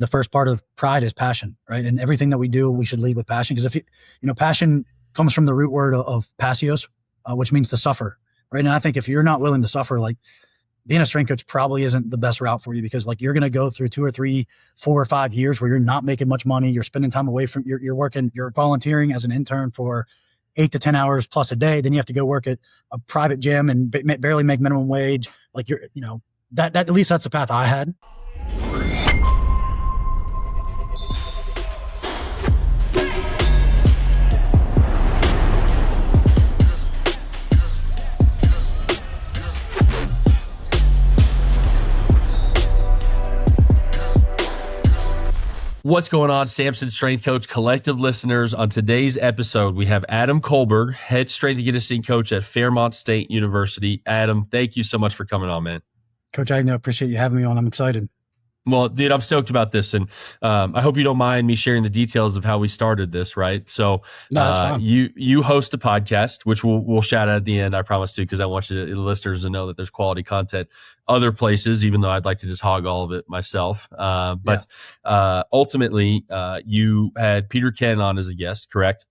the first part of pride is passion, right? And everything that we do, we should lead with passion. Because if passion comes from the root word of pasios, which means to suffer, right? And I think if you're not willing to suffer, like being a strength coach probably isn't the best route for you, because like you're going to go through 2 or 3, 4 or 5 years where you're not making much money. You're spending time away from, you're volunteering as an intern for 8 to 10 hours plus a day. Then you have to go work at a private gym and barely make minimum wage. Like that at least that's the path I had. What's going on, Samson Strength Coach Collective listeners? On today's episode, we have Adam Kolberg, head strength and conditioning coach at Fairmont State University. Adam, thank you so much for coming on, man. Coach, I appreciate you having me on. I'm excited. Well, dude, I'm stoked about this, and I hope you don't mind me sharing the details of how we started this, right? So, no, that's fine. You host a podcast, which we'll shout out at the end, I promise to, because I want the listeners to know that there's quality content other places, even though I'd like to just hog all of it myself. Ultimately, you had Peter Ken on as a guest, correct?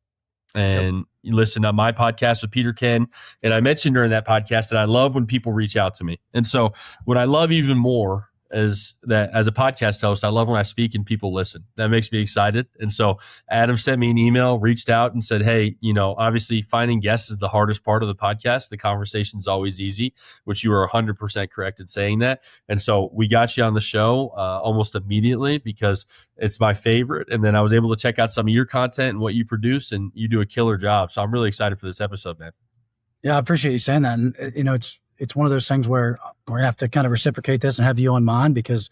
And you listened to my podcast with Peter Ken, and I mentioned during that podcast that I love when people reach out to me, and so what I love even more is that as a podcast host, I love when I speak and people listen. That makes me excited. And so Adam sent me an email, reached out and said, hey, obviously finding guests is the hardest part of the podcast. The conversation is always easy, which you are 100% correct in saying that. And so we got you on the show almost immediately because it's my favorite. And then I was able to check out some of your content and what you produce, and you do a killer job. So I'm really excited for this episode, man. Yeah, I appreciate you saying that. And it's one of those things where we're gonna have to kind of reciprocate this and have you on mine, because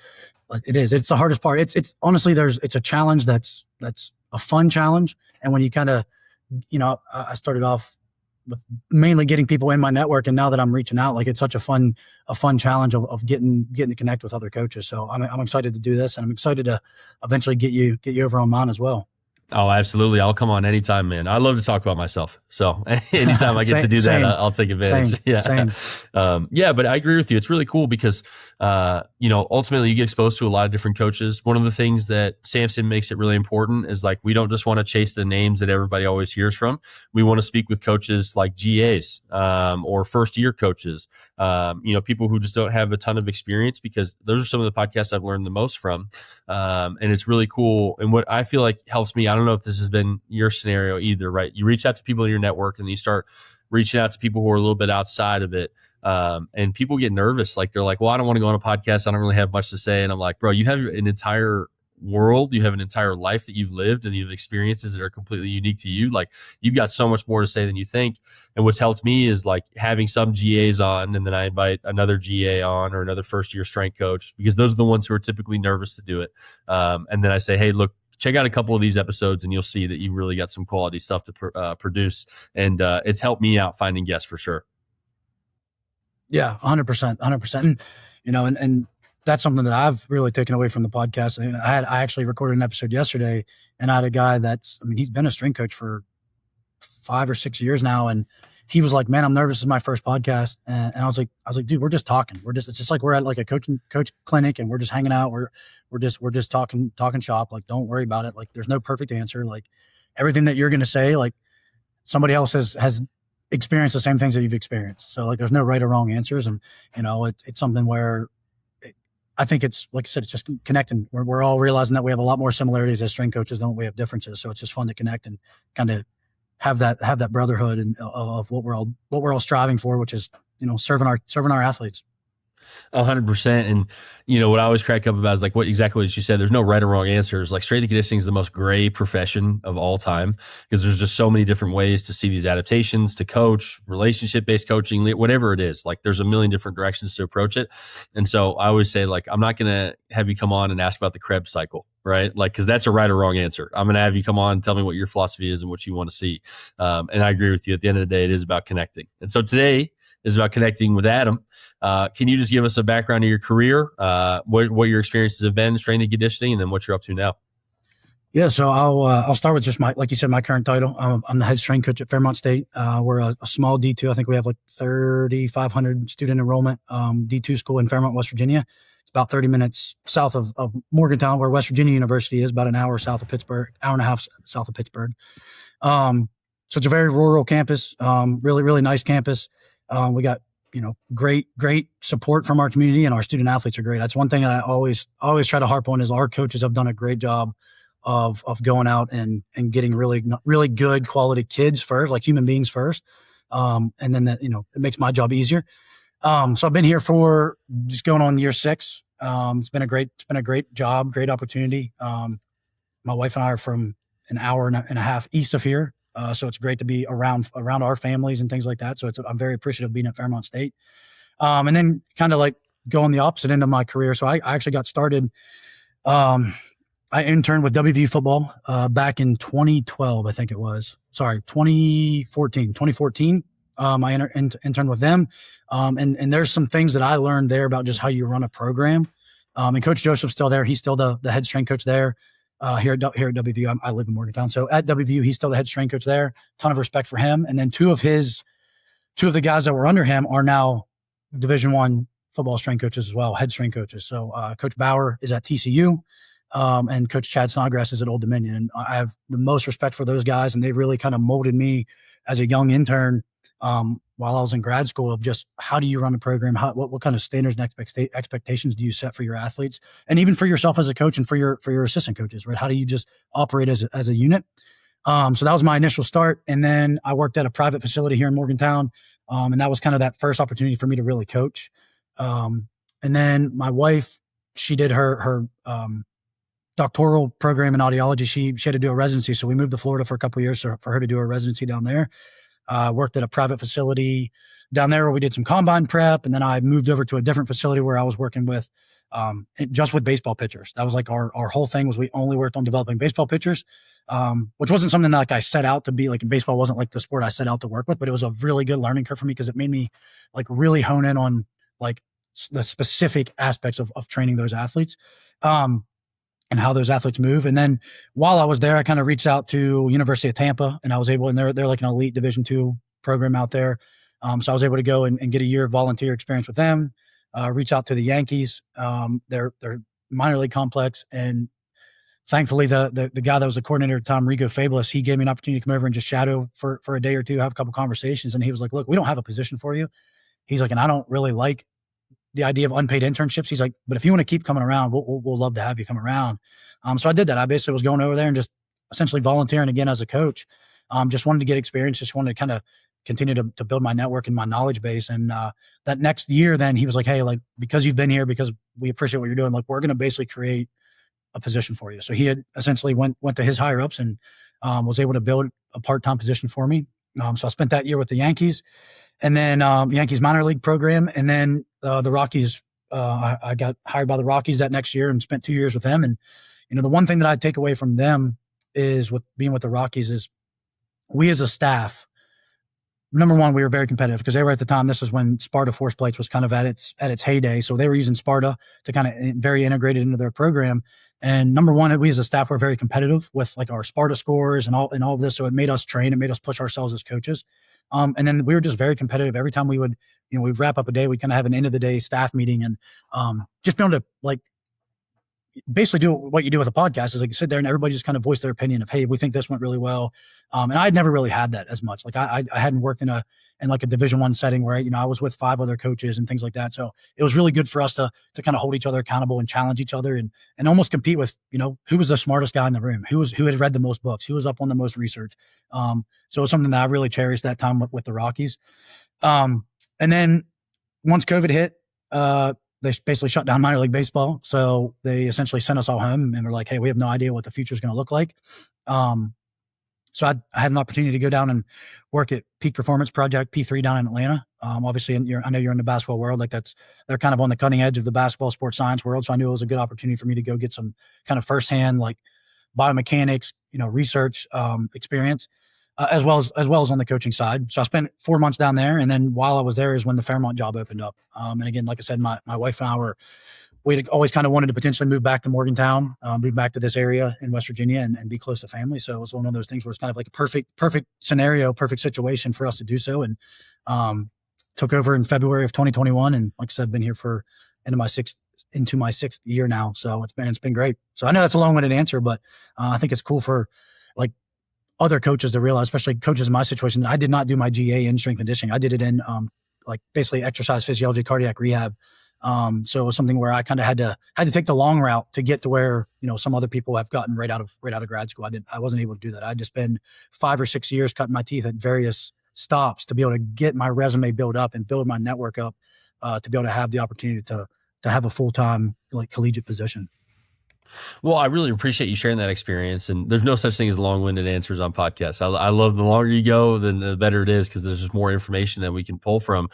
it's the hardest part. It's honestly, it's a challenge that's a fun challenge. And when you kind of, I started off with mainly getting people in my network, and now that I'm reaching out, like it's such a fun challenge of getting to connect with other coaches. So I'm excited to do this, and I'm excited to eventually get you over on mine as well. Oh, absolutely. I'll come on anytime, man. I love to talk about myself. So anytime I get to do that, I'll take advantage. Same. But I agree with you. It's really cool because, ultimately you get exposed to a lot of different coaches. One of the things that Samson makes it really important is like, we don't just want to chase the names that everybody always hears from. We want to speak with coaches like GAs, or first year coaches, people who just don't have a ton of experience, because those are some of the podcasts I've learned the most from. And it's really cool. And what I feel like helps me, I don't know if this has been your scenario either, right? You reach out to people in your network and you start reaching out to people who are a little bit outside of it. And people get nervous. Like they're like, well, I don't want to go on a podcast. I don't really have much to say. And I'm like, bro, you have an entire world. You have an entire life that you've lived, and you have experiences that are completely unique to you. Like you've got so much more to say than you think. And what's helped me is like having some GAs on, and then I invite another GA on, or another first year strength coach, because those are the ones who are typically nervous to do it. And then I say, hey, look, check out a couple of these episodes and you'll see that you really got some quality stuff to produce. And it's helped me out finding guests for sure. Yeah, 100%. And that's something that I've really taken away from the podcast. And I actually recorded an episode yesterday, and I had a guy he's been a strength coach for 5 or 6 years now. And he was like, man, I'm nervous. This is my first podcast. And I was like, dude, we're just talking. It's just like we're at like a coach clinic, and we're just hanging out. We're just talking shop. Like, don't worry about it. Like, there's no perfect answer. Like everything that you're going to say, like somebody else has experienced the same things that you've experienced. So like, there's no right or wrong answers. And, it's something where I think it's, like I said, it's just connecting. We're all realizing that we have a lot more similarities as strength coaches than we have differences. So it's just fun to connect and kind of have that brotherhood and of what we're all striving for, which is, serving our athletes. 100%. And what I always crack up about is like what you said. There's no right or wrong answers. Like strength and conditioning is the most gray profession of all time, because there's just so many different ways to see these adaptations, to coach, relationship-based coaching, whatever it is. Like there's a million different directions to approach it. And so I always say, like, I'm not going to have you come on and ask about the Krebs cycle, right? Like, because that's a right or wrong answer. I'm going to have you come on and tell me what your philosophy is and what you want to see. And I agree with you. At the end of the day, it is about connecting. And so today is about connecting with Adam. Can you just give us a background of your career, what your experiences have been in strength and conditioning, and then what you're up to now? Yeah, so I'll start with just like you said, my current title. I'm the head strength coach at Fairmont State. We're a small D2. I think we have like 3,500 student enrollment, D2 school in Fairmont, West Virginia. It's about 30 minutes south of Morgantown, where West Virginia University is, about an hour south of Pittsburgh, hour and a half south of Pittsburgh. So it's a very rural campus, really, really nice campus. We got, great support from our community, and our student athletes are great. That's one thing that I always try to harp on is our coaches have done a great job of going out and getting really, really good quality kids first, like human beings first. And then that, it makes my job easier. So I've been here for just going on year 6. It's been a great job, great opportunity. My wife and I are from an hour and a half east of here. So it's great to be around our families and things like that. So I'm very appreciative of being at Fairmont State. And then kind of like going the opposite end of my career. So I actually got started, I interned with WVU football, back in 2012, I think it was. Sorry, 2014. I interned with them. And there's some things that I learned there about just how you run a program. And Coach Joseph's still there. He's still the head strength coach there. Here at WVU, I live in Morgantown. So at WVU, he's still the head strength coach there. Ton of respect for him. And then two of the guys that were under him are now Division I football strength coaches as well, head strength coaches. So Coach Bauer is at TCU, and Coach Chad Snodgrass is at Old Dominion. And I have the most respect for those guys, and they really kind of molded me as a young intern while I was in grad school of just how do you run a program? What kind of standards and expectations do you set for your athletes, and even for yourself as a coach and for your assistant coaches, right? How do you just operate as a unit? So that was my initial start. And then I worked at a private facility here in Morgantown. And that was kind of that first opportunity for me to really coach. And then my wife, she did her doctoral program in audiology. She had to do a residency. So we moved to Florida for a couple of years for her to do her residency down there. Worked at a private facility down there where we did some combine prep. And then I moved over to a different facility where I was working with, just with baseball pitchers. That was like our whole thing was we only worked on developing baseball pitchers, which wasn't something that like I set out to be like. Baseball wasn't like the sport I set out to work with, but it was a really good learning curve for me because it made me like really hone in on like the specific aspects of training those athletes. And how those athletes move. And then while I was there, I kind of reached out to University of Tampa, and I was able, and they're like an elite Division II program out there. So I was able to go and get a year of volunteer experience with them, reach out to the Yankees. They're minor league complex. And thankfully the guy that was the coordinator at the time, Rigo Fabulous, he gave me an opportunity to come over and just shadow for a day or two, have a couple conversations. And he was like, look, we don't have a position for you. He's like, and I don't really like the idea of unpaid internships. He's like, but if you want to keep coming around, we'll love to have you come around. So I did that. I basically was going over there and just essentially volunteering again as a coach. Just wanted to get experience, just wanted to kind of continue to build my network and my knowledge base. And that next year, then he was like, hey, like, because you've been here, because we appreciate what you're doing, like, we're going to basically create a position for you. So he had essentially went to his higher ups and was able to build a part-time position for me. So I spent that year with the Yankees. And then Yankees minor league program, and then the Rockies. I got hired by the Rockies that next year and spent 2 years with them. And the one thing that I take away from them is with being with the Rockies is we as a staff. Number one, we were very competitive because they were at the time. This is when Sparta Force Plates was kind of at its heyday. So they were using Sparta to kind of very integrated into their program. And number one, we as a staff were very competitive with like our Sparta scores and all of this. So it made us train. It made us push ourselves as coaches. And then we were just very competitive. Every time we would, we'd wrap up a day, we'd kind of have an end of the day staff meeting and just be able to like basically do what you do with a podcast is like sit there and everybody just kind of voice their opinion of, hey, we think this went really well. And I'd never really had that as much. Like I hadn't worked in like a Division I setting where, I was with 5 other coaches and things like that. So it was really good for us to kind of hold each other accountable and challenge each other and almost compete with, who was the smartest guy in the room, who had read the most books, who was up on the most research. So it was something that I really cherished that time with the Rockies. And then once COVID hit, they basically shut down minor league baseball. So they essentially sent us all home and were like, hey, we have no idea what the future is going to look like. So I had an opportunity to go down and work at Peak Performance Project, P3 down in Atlanta. Obviously, I know you're in the basketball world. Like they're kind of on the cutting edge of the basketball sports science world. So I knew it was a good opportunity for me to go get some kind of firsthand, like biomechanics, research, experience, as well as on the coaching side. So I spent 4 months down there. And then while I was there is when the Fairmont job opened up. And again, like I said, my wife and I we'd always kind of wanted to potentially move back to Morgantown, move back to this area in West Virginia and be close to family. So it was one of those things where it's kind of like a perfect scenario, perfect situation for us to do so. And took over in February of 2021. And like I said, been here for into my into my 6th year now. So it's been great. So I know that's a long-winded answer, but I think it's cool for like other coaches to realize, especially coaches in my situation, that I did not do my GA in strength and conditioning. I did it in like basically exercise physiology, cardiac rehab. So it was something where I kind of had to take the long route to get to where, some other people have gotten right out of grad school. I wasn't able to do that. I'd just spend 5 or 6 years cutting my teeth at various stops to be able to get my resume built up and build my network up, to be able to have the opportunity to have a full-time like collegiate position. Well, I really appreciate you sharing that experience. And there's no such thing as long-winded answers on podcasts. I love the longer you go, then the better it is, because there's just more information that we can pull from.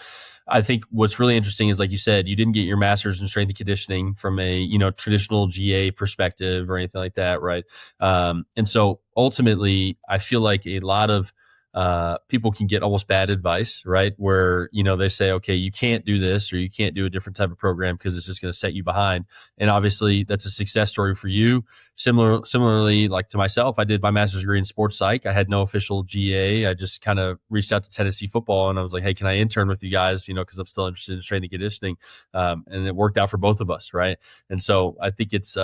I think what's really interesting is, like you said, you didn't get your master's in strength and conditioning from a traditional GA perspective or anything like that, right? And so ultimately, I feel like a lot of people can get almost bad advice, right? Where, they say, okay, you can't do this, or you can't do a different type of program because it's just going to set you behind. And obviously that's a success story for you. Similarly, like to myself, I did my master's degree in sports psych. I had no official GA. I just kind of reached out to Tennessee football and I was like, hey, can I intern with you guys? Because I'm still interested in strength and conditioning. And it worked out for both of us, right? And so I think it's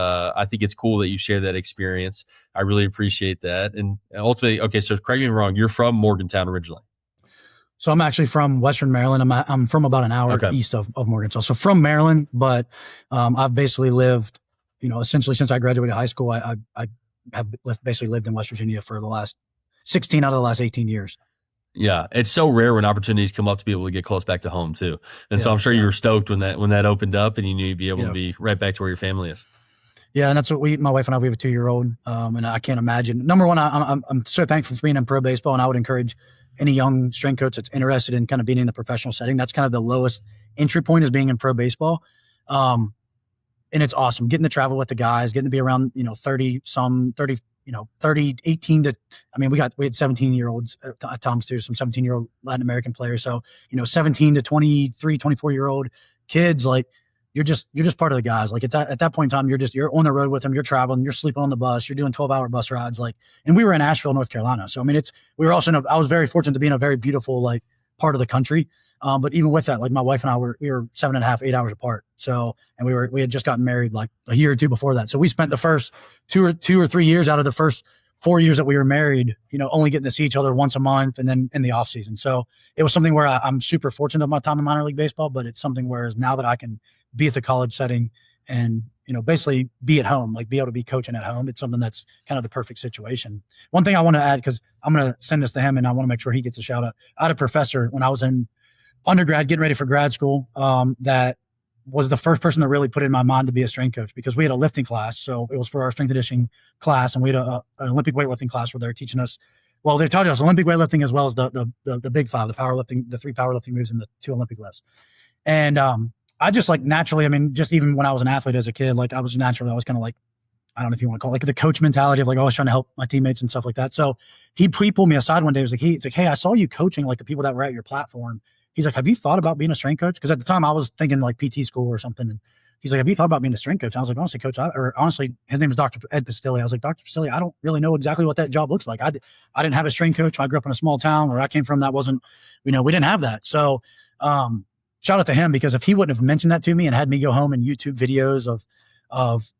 cool that you share that experience. I really appreciate that. And ultimately, okay, so correct me if I'm wrong, you're from Morgantown originally. So I'm actually from Western Maryland. I'm from about an hour east of Morgantown. So from Maryland, but I've basically lived, essentially since I graduated high school, I have basically lived in West Virginia for the last 16 out of the last 18 years. Yeah, it's so rare when opportunities come up to be able to get close back to home too. And so I'm sure you were stoked when that opened up and you knew you'd be able to be right back to where your family is. Yeah, and that's what my wife and I, we have a 2-year-old, and I can't imagine. Number one, I'm so thankful for being in pro baseball, and I would encourage any young strength coach that's interested in kind of being in the professional setting. That's kind of the lowest entry point, is being in pro baseball, and it's awesome getting to travel with the guys, getting to be around 30, 18 to. I mean, we had 17-year-olds at times too, some 17-year-old Latin American players. So 17 to 23, 24-year-old kids, like. You're just part of the guys. Like, it's at that point in time, you're on the road with them, you're traveling, you're sleeping on the bus, you're doing 12-hour bus rides. Like, and we were in Asheville, North Carolina. So, I mean, we were also I was very fortunate to be in a very beautiful, like, part of the country. But even with that, like, my wife and I we were 7.5, 8 hours apart. So, and we had just gotten married like a year or two before that. So we spent the first two or 3 years out of the first 4 years that we were married, only getting to see each other once a month and then in the off season. So it was something where I'm super fortunate of my time in minor league baseball, but it's something where now that I can be at the college setting and, basically be at home, like be able to be coaching at home. It's something that's kind of the perfect situation. One thing I want to add, because I'm going to send this to him and I want to make sure he gets a shout out. I had a professor when I was in undergrad, getting ready for grad school, that was the first person that really put it in my mind to be a strength coach, because we had a lifting class. So it was for our strength and conditioning class, and we had an Olympic weightlifting class where they're teaching us, well, they're telling us Olympic weightlifting as well as the big five, the powerlifting, the 3 powerlifting moves and the 2 Olympic lifts. And, I just like naturally, I mean, just even when I was an athlete as a kid, like I was kind of like, I don't know if you want to call it like the coach mentality of like always trying to help my teammates and stuff like that. So he pulled me aside one day. He's like, hey, I saw you coaching like the people that were at your platform. He's like, have you thought about being a strength coach? Because at the time I was thinking like PT school or something. And he's like, have you thought about being a strength coach? And I was like, honestly, coach, honestly, his name is Dr. Ed Pastilli. I was like, Dr. Pastilli, I don't really know exactly what that job looks like. I didn't have a strength coach. I grew up in a small town where I came from. That wasn't, we didn't have that. So, shout out to him, because if he wouldn't have mentioned that to me and had me go home and YouTube videos of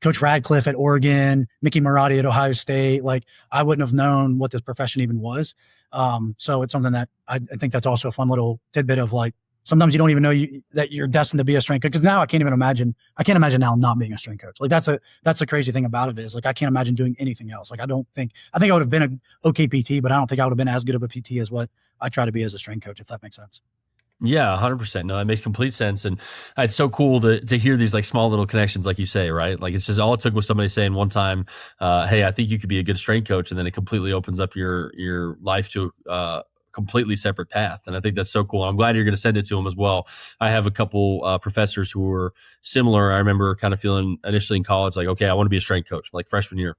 Coach Radcliffe at Oregon, Mickey Marotti at Ohio State, like I wouldn't have known what this profession even was. So it's something that I think that's also a fun little tidbit of like, sometimes you don't even know that you're destined to be a strength coach. Because now I can't imagine now not being a strength coach. Like that's the crazy thing about it, is like I can't imagine doing anything else. Like I think I would have been an okay PT, but I don't think I would have been as good of a PT as what I try to be as a strength coach, if that makes sense. Yeah, 100%. No, that makes complete sense. And it's so cool to hear these like small little connections, like you say, right? Like it's just all it took was somebody saying one time, hey, I think you could be a good strength coach. And then it completely opens up your life to completely separate path. And I think that's so cool. I'm glad you're going to send it to them as well. I have a couple professors who were similar. I remember kind of feeling initially in college, like, okay, I want to be a strength coach, like freshman year.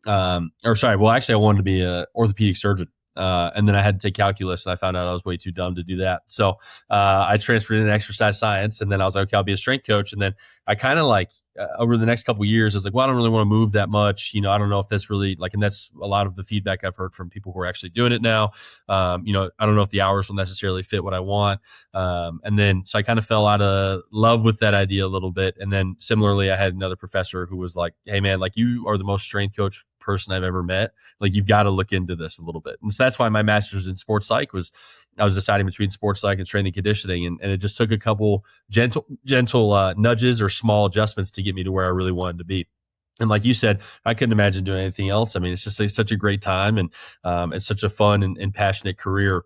I wanted to be an orthopedic surgeon. And then I had to take calculus, and I found out I was way too dumb to do that. So I transferred into exercise science, and then I was like, okay, I'll be a strength coach. And then I kind of like over the next couple of years, I was like, well, I don't really want to move that much. I don't know if that's really like, and that's a lot of the feedback I've heard from people who are actually doing it now. I don't know if the hours will necessarily fit what I want. And then, so I kind of fell out of love with that idea a little bit. And then similarly, I had another professor who was like, hey man, like you are the most strength coach person I've ever met. Like you've got to look into this a little bit. And so that's why my master's in sports psych I was deciding between sports psych and strength and conditioning. And it just took a couple gentle nudges or small adjustments to get me to where I really wanted to be. And like you said, I couldn't imagine doing anything else. I mean, it's just such a great time, and it's such a fun and passionate career.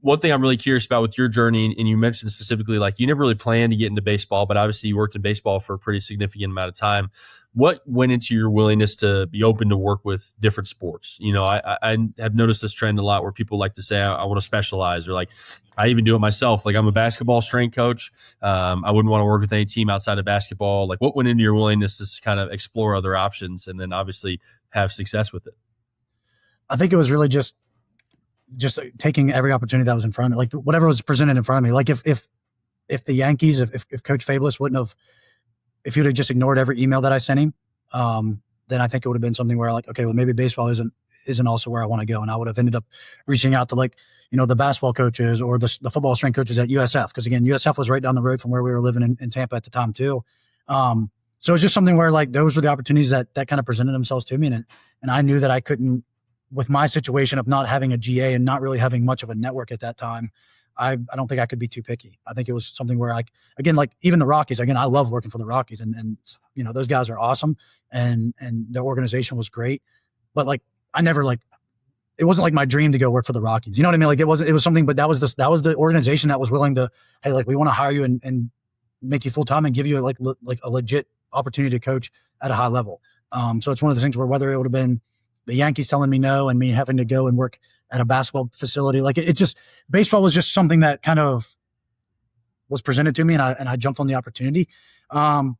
One thing I'm really curious about with your journey, and you mentioned specifically, like you never really planned to get into baseball, but obviously you worked in baseball for a pretty significant amount of time. What went into your willingness to be open to work with different sports? I have noticed this trend a lot where people like to say, I want to specialize, or like, I even do it myself. Like I'm a basketball strength coach. I wouldn't want to work with any team outside of basketball. Like what went into your willingness to kind of explore other options and then obviously have success with it? I think it was really just taking every opportunity that was in front of me, like whatever was presented in front of me. Like if the Yankees, if Coach Fabulous wouldn't have, if he would have just ignored every email that I sent him, then I think it would have been something where like, okay, well maybe baseball isn't also where I want to go. And I would have ended up reaching out to like, the basketball coaches or the football strength coaches at USF. Cause again, USF was right down the road from where we were living in Tampa at the time too. So it's just something where like, those were the opportunities that kind of presented themselves to me. And I knew that I couldn't, with my situation of not having a GA and not really having much of a network at that time, I don't think I could be too picky. I think it was something where again, like even the Rockies, again, I love working for the Rockies and those guys are awesome and their organization was great, but like, I never like, it wasn't like my dream to go work for the Rockies. You know what I mean? Like it was something, but that was the organization that was willing to, hey, like we want to hire you and make you full-time and give you like a legit opportunity to coach at a high level. So it's one of the things where whether it would have been the Yankees telling me no and me having to go and work at a basketball facility, like it just, baseball was just something that kind of was presented to me and I jumped on the opportunity. And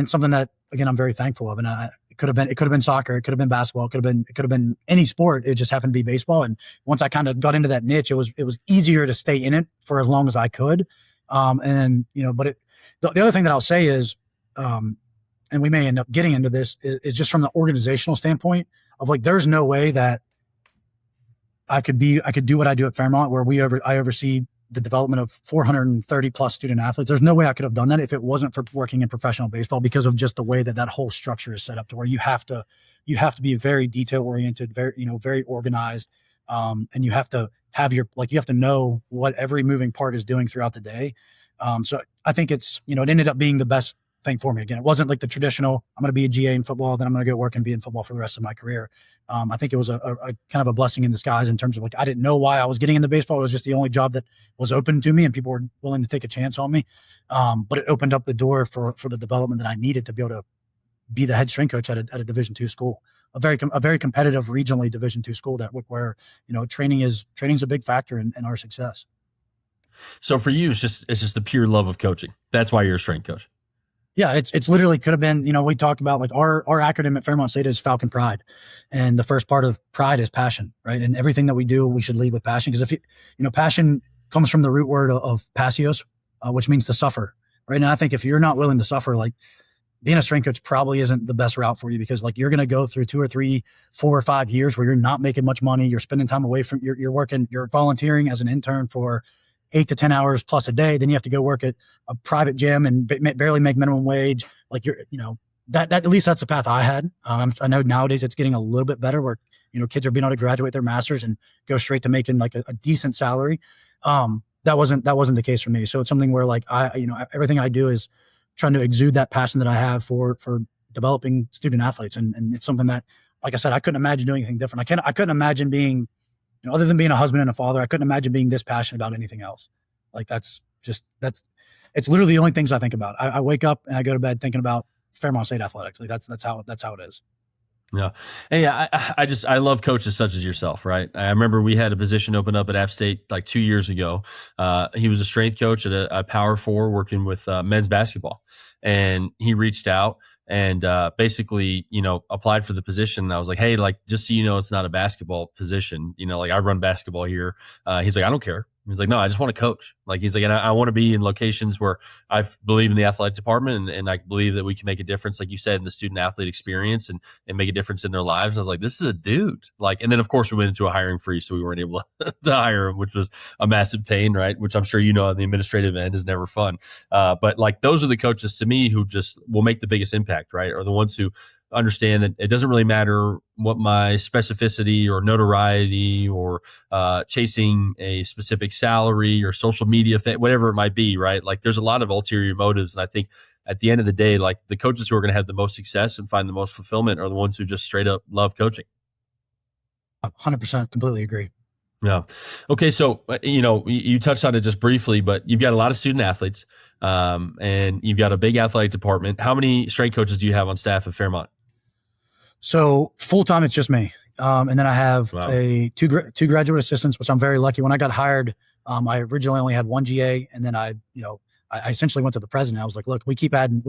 something that, again, I'm very thankful of. And it could have been soccer. It could have been basketball. It could have been any sport. It just happened to be baseball. And once I kind of got into that niche, it was easier to stay in it for as long as I could. But the other thing that I'll say is, and we may end up getting into this is just from the organizational standpoint of like, there's no way that I could do what I do at Fairmont, where I oversee the development of 430 plus student athletes. There's no way I could have done that if it wasn't for working in professional baseball, because of just the way that whole structure is set up to where you have to be very detail oriented, very organized. And you have to have you have to know what every moving part is doing throughout the day. So I think it's, it ended up being the best thing for me. Again, it wasn't like the traditional, I'm going to be a GA in football, then I'm going to go work and be in football for the rest of my career. I think it was a kind of a blessing in disguise in terms of like, I didn't know why I was getting into baseball. It was just the only job that was open to me and people were willing to take a chance on me. But it opened up the door for the development that I needed to be able to be the head strength coach at a Division II school, a very competitive regionally Division II school where training is a big factor in our success. So for you, it's just the pure love of coaching. That's why you're a strength coach. Yeah, it's literally could have been, we talk about like our acronym at Fairmont State is Falcon Pride. And the first part of pride is passion, right? And everything that we do, we should lead with passion. Because if passion comes from the root word of passios, which means to suffer, right? And I think if you're not willing to suffer, like being a strength coach probably isn't the best route for you, because like you're going to go through 2 or 3, 4 or 5 years where you're not making much money. You're spending time away from, you're volunteering as an intern for 8 to 10 hours plus a day. Then you have to go work at a private gym and barely make minimum wage. Like that at least that's the path I had. I know nowadays it's getting a little bit better where, kids are being able to graduate their masters and go straight to making like a decent salary. That wasn't the case for me. So it's something where like everything I do is trying to exude that passion that I have for developing student athletes. And it's something that, like I said, I couldn't imagine doing anything different. I couldn't imagine being, other than being a husband and a father, I couldn't imagine being this passionate about anything else. Like it's literally the only things I think about. I wake up and I go to bed thinking about Fairmont State athletics. Like that's how it is. Yeah. Hey, I love coaches such as yourself, right? I remember we had a position open up at App State like 2 years ago. He was a strength coach at a Power 4 working with men's basketball. And he reached out and basically, applied for the position. And I was like, hey, like, just so you know, it's not a basketball position. Like, I run basketball here. He's like, I don't care. He's like, no, I just want to coach. Like, he's like, and I want to be in locations where I believe in the athletic department, and I believe that we can make a difference, like you said, in the student athlete experience and make a difference in their lives. And I was like, this is a dude. Like, and then of course we went into a hiring freeze, so we weren't able to hire him, which was a massive pain, right? Which I'm sure on the administrative end is never fun. But like, those are the coaches to me who just will make the biggest impact, right? Are the ones who understand that it doesn't really matter what my specificity or notoriety or chasing a specific salary or social media, whatever it might be, right? Like, there's a lot of ulterior motives. And I think at the end of the day, like, the coaches who are going to have the most success and find the most fulfillment are the ones who just straight up love coaching. 100% completely agree. Yeah. Okay. So, you touched on it just briefly, but you've got a lot of student athletes and you've got a big athletic department. How many strength coaches do you have on staff at Fairmont? So full-time, it's just me. And then I have two graduate assistants, which I'm very lucky. When I got hired, I originally only had one GA, and then I essentially went to the president. I was like, look, we keep adding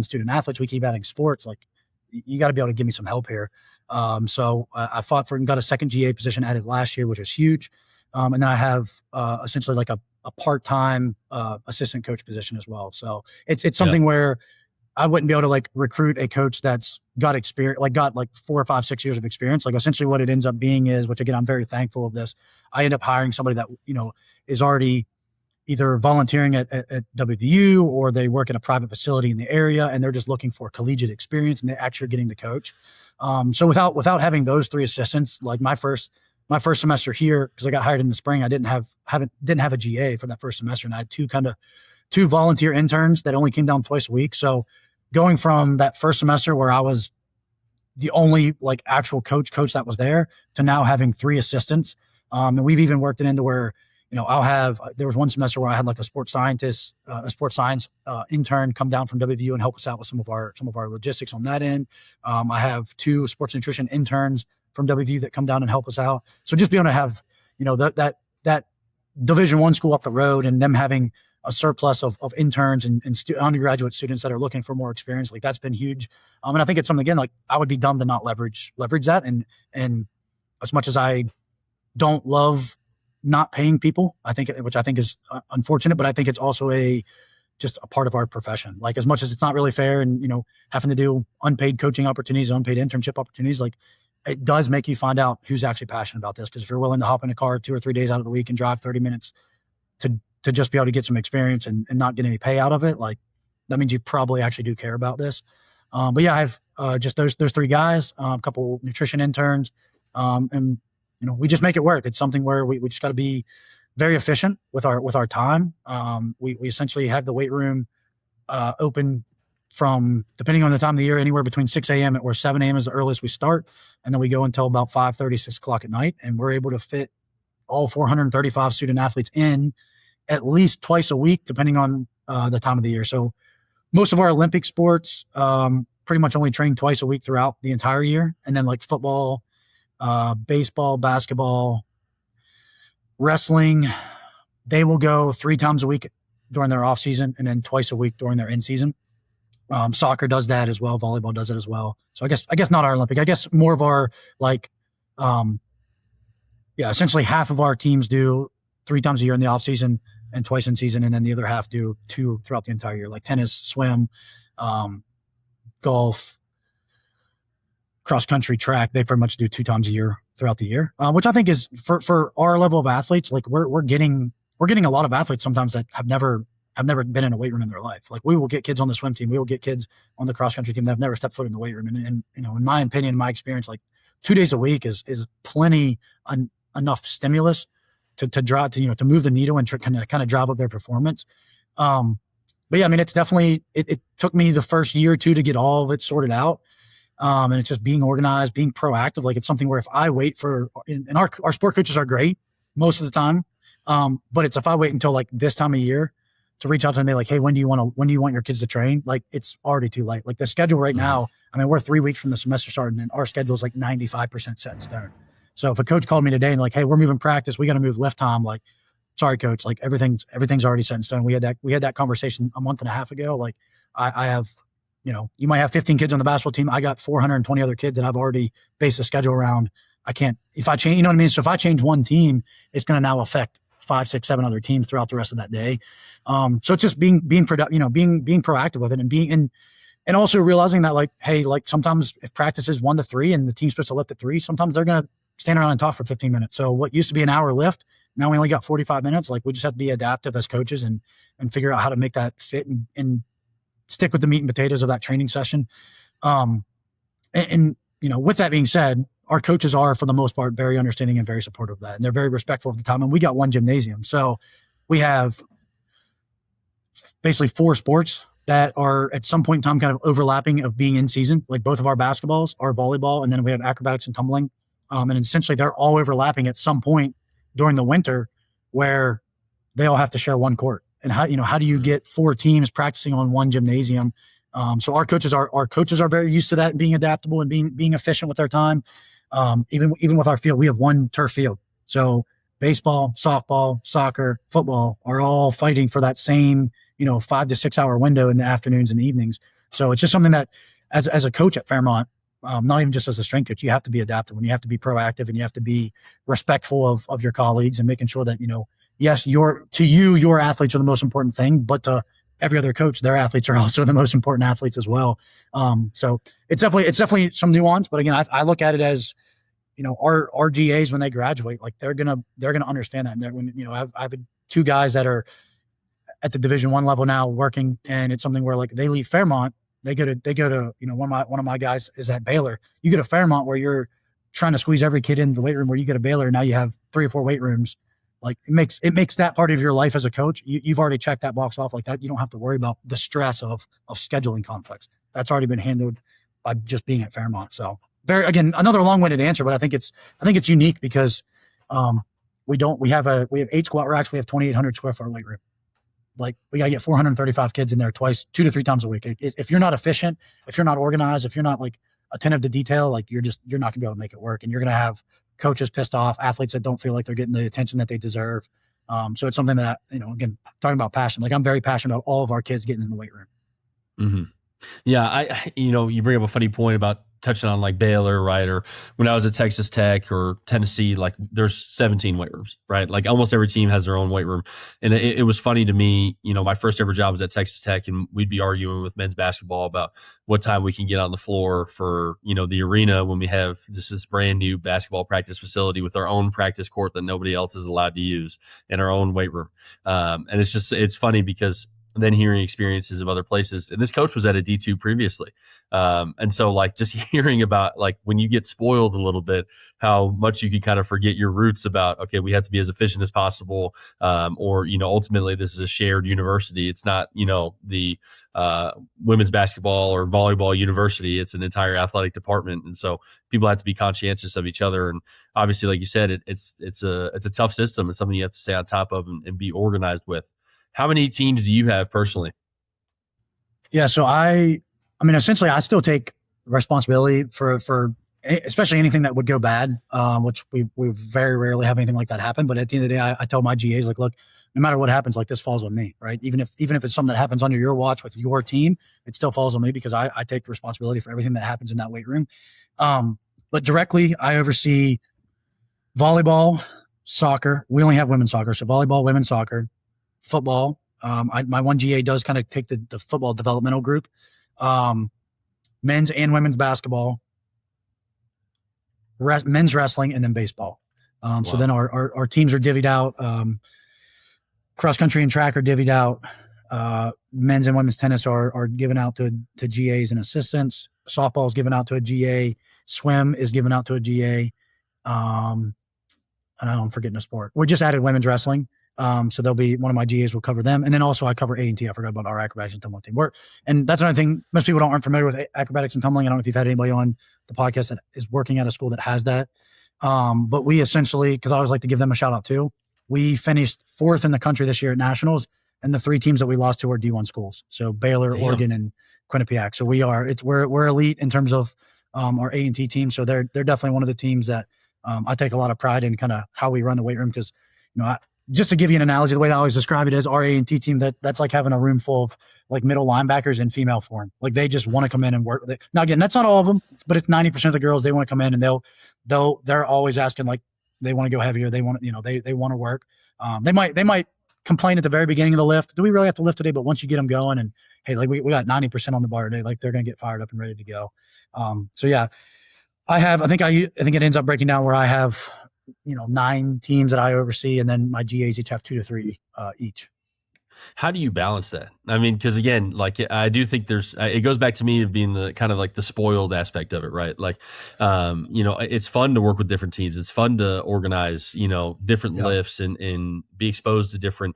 student athletes. We keep adding sports. Like, you got to be able to give me some help here. So I fought for and got a second GA position added last year, which was huge. And then I have essentially like a part-time assistant coach position as well. So it's something where I wouldn't be able to like recruit a coach that's got experience, like got like 4 or 5, 6 years of experience. Like, essentially what it ends up being is, which again, I'm very thankful of this. I end up hiring somebody that, is already either volunteering at WVU, or they work in a private facility in the area, and they're just looking for collegiate experience, and they're actually getting to coach. So without having those 3 assistants, like my first semester here, because I got hired in the spring, I didn't have a GA for that first semester, and I had two volunteer interns that only came down twice a week. So going from that first semester where I was the only like actual coach that was there, to now having 3 assistants. And we've even worked it into where, there was one semester where I had like a sports science intern come down from WVU and help us out with some of our logistics on that end. I have 2 sports nutrition interns from WVU that come down and help us out. So just being able to have, that Division I school up the road, and them having a surplus of interns and undergraduate students that are looking for more experience, like, that's been huge. And I think it's something, again, like, I would be dumb to not leverage that. And as much as I don't love not paying people, which I think is unfortunate, but I think it's also just a part of our profession. Like, as much as it's not really fair, and, having to do unpaid coaching opportunities, unpaid internship opportunities, like, it does make you find out who's actually passionate about this. Because if you're willing to hop in a car 2 or 3 days out of the week and drive 30 minutes to just be able to get some experience and not get any pay out of it, like, that means you probably actually do care about this. But yeah, I have just those 3 guys, a couple nutrition interns, and we just make it work. It's something where we just got to be very efficient with our time. We essentially have the weight room open from, depending on the time of the year, anywhere between 6 a.m. or 7 a.m. is the earliest we start, and then we go until about 5:30, 6 o'clock at night, and we're able to fit all 435 student athletes in at least twice a week, depending on the time of the year. So most of our Olympic sports pretty much only train twice a week throughout the entire year. And then like football, baseball, basketball, wrestling, they will go 3 times a week during their off season, and then twice a week during their in season. Soccer does that as well. Volleyball does it as well. So I guess not our Olympic. I guess more of our essentially half of our teams do 3 times a year in the off season and twice in season, and then the other half do 2 throughout the entire year, like tennis, swim, golf, cross country, track. They pretty much do 2 times a year throughout the year, which I think is for our level of athletes. Like, we're getting a lot of athletes sometimes that have never been in a weight room in their life. Like, we will get kids on the swim team, we will get kids on the cross country team that have never stepped foot in the weight room. And in my opinion, my experience, like 2 days a week is plenty enough stimulus to drive to move the needle and kind of drive up their performance. But yeah, I mean, it's definitely it took me the first year or 2 to get all of it sorted out. And it's just being organized, being proactive. Like, it's something where if I wait and our sport coaches are great most of the time. But it's if I wait until like this time of year to reach out to them, be like, hey, when do you want your kids to train? Like, it's already too late. Like, the schedule right now, I mean, we're 3 weeks from the semester starting, and our schedule is like 95% set in stone. So if a coach called me today and like, hey, we're moving practice, we got to move lift time, like, sorry, coach, like everything's already set in stone. We had that conversation a month and a half ago. Like, I have you might have 15 kids on the basketball team. I got 420 other kids that I've already based the schedule around. I can't, if I change, you know what I mean? So if I change one team, it's going to now affect 5, 6, 7 other teams throughout the rest of that day. So it's just being productive, being proactive with it, and also realizing that, like, hey, like sometimes if practice is 1 to 3 and the team's supposed to lift at 3, sometimes they're going to stand around and talk for 15 minutes. So what used to be an hour lift, now we only got 45 minutes. Like, we just have to be adaptive as coaches and figure out how to make that fit and stick with the meat and potatoes of that training session. With that being said, our coaches are, for the most part, very understanding and very supportive of that. And they're very respectful of the time. And we got one gymnasium. So we have basically 4 sports that are at some point in time kind of overlapping of being in season, like both of our basketballs, our volleyball, and then we have acrobatics and tumbling. And essentially they're all overlapping at some point during the winter where they all have to share one court. And how do you get 4 teams practicing on one gymnasium? So our coaches are very used to that, and being adaptable and being efficient with their time. Even with our field, we have one turf field. So baseball, softball, soccer, football are all fighting for that same, 5 to 6 hour window in the afternoons and evenings. So it's just something that as a coach at Fairmont, not even just as a strength coach, you have to be adaptable and you have to be proactive and you have to be respectful of your colleagues and making sure that, yes, your athletes are the most important thing, but to every other coach, their athletes are also the most important athletes as well. So it's definitely some nuance, but again, I look at it as, our GAs when they graduate, like they're gonna understand that. And I've had 2 guys that are at the Division I level now working, and it's something where, like, they leave Fairmont, they go to one of my guys is at Baylor. You go to Fairmont where you're trying to squeeze every kid into the weight room, where you go to Baylor, now you have 3 or 4 weight rooms. Like, it makes that part of your life as a coach. You've already checked that box off like that. You don't have to worry about the stress of scheduling conflicts. That's already been handled by just being at Fairmont. So again, another long-winded answer, but I think it's unique because we have 8 squat racks. We have 2,800 square foot weight room. Like, we got to get 435 kids in there 2 to 3 times a week. If you're not efficient, if you're not organized, if you're not like attentive to detail, like you're not going to be able to make it work. And you're going to have coaches pissed off, athletes that don't feel like they're getting the attention that they deserve. So it's something that, again, talking about passion, like I'm very passionate about all of our kids getting in the weight room. Mm-hmm. Yeah. You bring up a funny point about touching on like Baylor, right? Or when I was at Texas Tech or Tennessee, like there's 17 weight rooms, right? Like almost every team has their own weight room. And it was funny to me, my first ever job was at Texas Tech, and we'd be arguing with men's basketball about what time we can get on the floor for, the arena when we have just this brand new basketball practice facility with our own practice court that nobody else is allowed to use, and our own weight room. And it's funny because then hearing experiences of other places, and this coach was at a D2 previously. And so like just hearing about like when you get spoiled a little bit, how much you can kind of forget your roots about, okay, we have to be as efficient as possible. Or, ultimately this is a shared university. It's not, the women's basketball or volleyball university. It's an entire athletic department. And so people have to be conscientious of each other. And obviously, like you said, it's a tough system. It's something you have to stay on top of and be organized with. How many teams do you have personally? Yeah. So essentially I still take responsibility for especially anything that would go bad, which we very rarely have anything like that happen. But at the end of the day, I tell my GAs, like, look, no matter what happens, like, this falls on me, right? Even if it's something that happens under your watch with your team, it still falls on me because I take responsibility for everything that happens in that weight room. But directly I oversee volleyball, soccer. We only have women's soccer. So volleyball, women's soccer, football. My one GA does kind of take the football developmental group, men's and women's basketball, men's wrestling, and then baseball. Wow. So then our teams are divvied out. Cross country and track are divvied out. Men's and women's tennis are given out to GAs and assistants. Softball is given out to a GA. Swim is given out to a GA. And I'm forgetting a sport. We just added women's wrestling. So there'll be one of my GAs will cover them. And then also I cover A&T. I forgot about our acrobatics and tumbling team. And that's another thing. Most people aren't familiar with acrobatics and tumbling. I don't know if you've had anybody on the podcast that is working at a school that has that. But we essentially, because I always like to give them a shout out too, we finished 4th in the country this year at nationals. And the 3 teams that we lost to are D1 schools. So Baylor, Damn. Oregon, and Quinnipiac. So we're elite in terms of our A&T team. So they're definitely one of the teams that I take a lot of pride in kind of how we run the weight room. Because, just to give you an analogy, the way I always describe it is our A&T team, that's like having a room full of like middle linebackers in female form. Like they just want to come in and work. Now again, that's not all of them, but it's 90% of the girls. They want to come in and they're always asking, like, they want to go heavier. They want, they want to work. They might complain at the very beginning of the lift. Do we really have to lift today? But once you get them going and, hey, like we got 90% on the bar today, like they're going to get fired up and ready to go. So yeah, I think it ends up breaking down where I have, 9 teams that I oversee, and then my GAs each have 2 to 3 each. How do you balance that? I mean, because again, like I do think it goes back to me of being the kind of like the spoiled aspect of it, right? Like, it's fun to work with different teams. It's fun to organize, different lifts and be exposed to different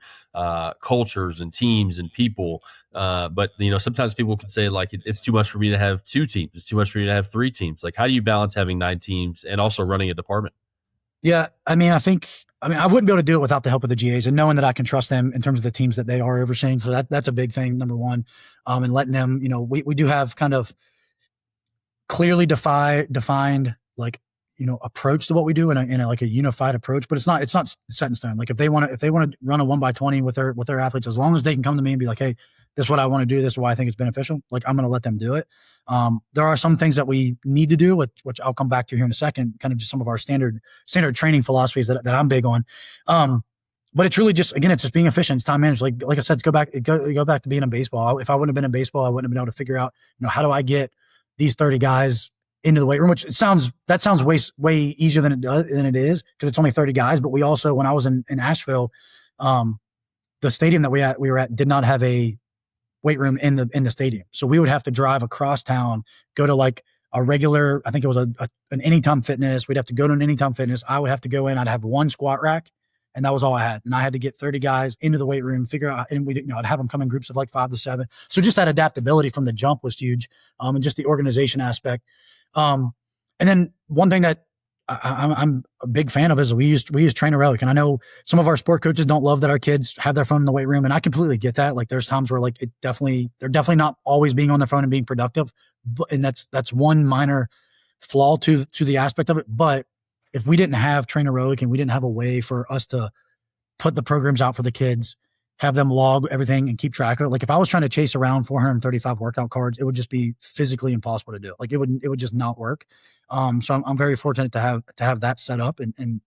cultures and teams and people. But sometimes people can say like, it's too much for me to have 2 teams. It's too much for me to have 3 teams. Like, how do you balance having 9 teams and also running a department? Yeah, I mean, I wouldn't be able to do it without the help of the GAs and knowing that I can trust them in terms of the teams that they are overseeing. So that's a big thing, number one. And letting them, we do have kind of clearly defined, like, approach to what we do in a like a unified approach, but it's not set in stone. Like if they want to run a 1x20 with their athletes, as long as they can come to me and be like, hey, this is what I want to do. This is why I think it's beneficial. Like, I'm going to let them do it. There are some things that we need to do, which I'll come back to here in a second, kind of just some of our standard training philosophies that I'm big on. But it's really just, again, it's just being efficient. It's time management. Like I said, go back to being in baseball. If I wouldn't have been in baseball, I wouldn't have been able to figure out, how do I get these 30 guys into the weight room, which sounds way easier than it is, because it's only 30 guys. But we also, when I was in Asheville, the stadium that we were at did not have a weight room in the stadium. So we would have to drive across town, go to like a regular, I think it was an Anytime Fitness. We'd have to go to an Anytime Fitness. I would have to go in. I'd have 1 squat rack, and that was all I had. And I had to get 30 guys into the weight room, figure out, and I'd have them come in groups of like 5 to 7. So just that adaptability from the jump was huge. And just the organization aspect. And then one thing that I'm a big fan of is we use Trainer Relic. And I know some of our sport coaches don't love that our kids have their phone in the weight room. And I completely get that. Like there's times where like they're definitely not always being on their phone and being productive. And that's one minor flaw to the aspect of it. But if we didn't have Trainer Relic and we didn't have a way for us to put the programs out for the kids, have them log everything and keep track of it. Like if I was trying to chase around 435 workout cards, it would just be physically impossible to do. Like it would just not work. So I'm very fortunate to have that set up and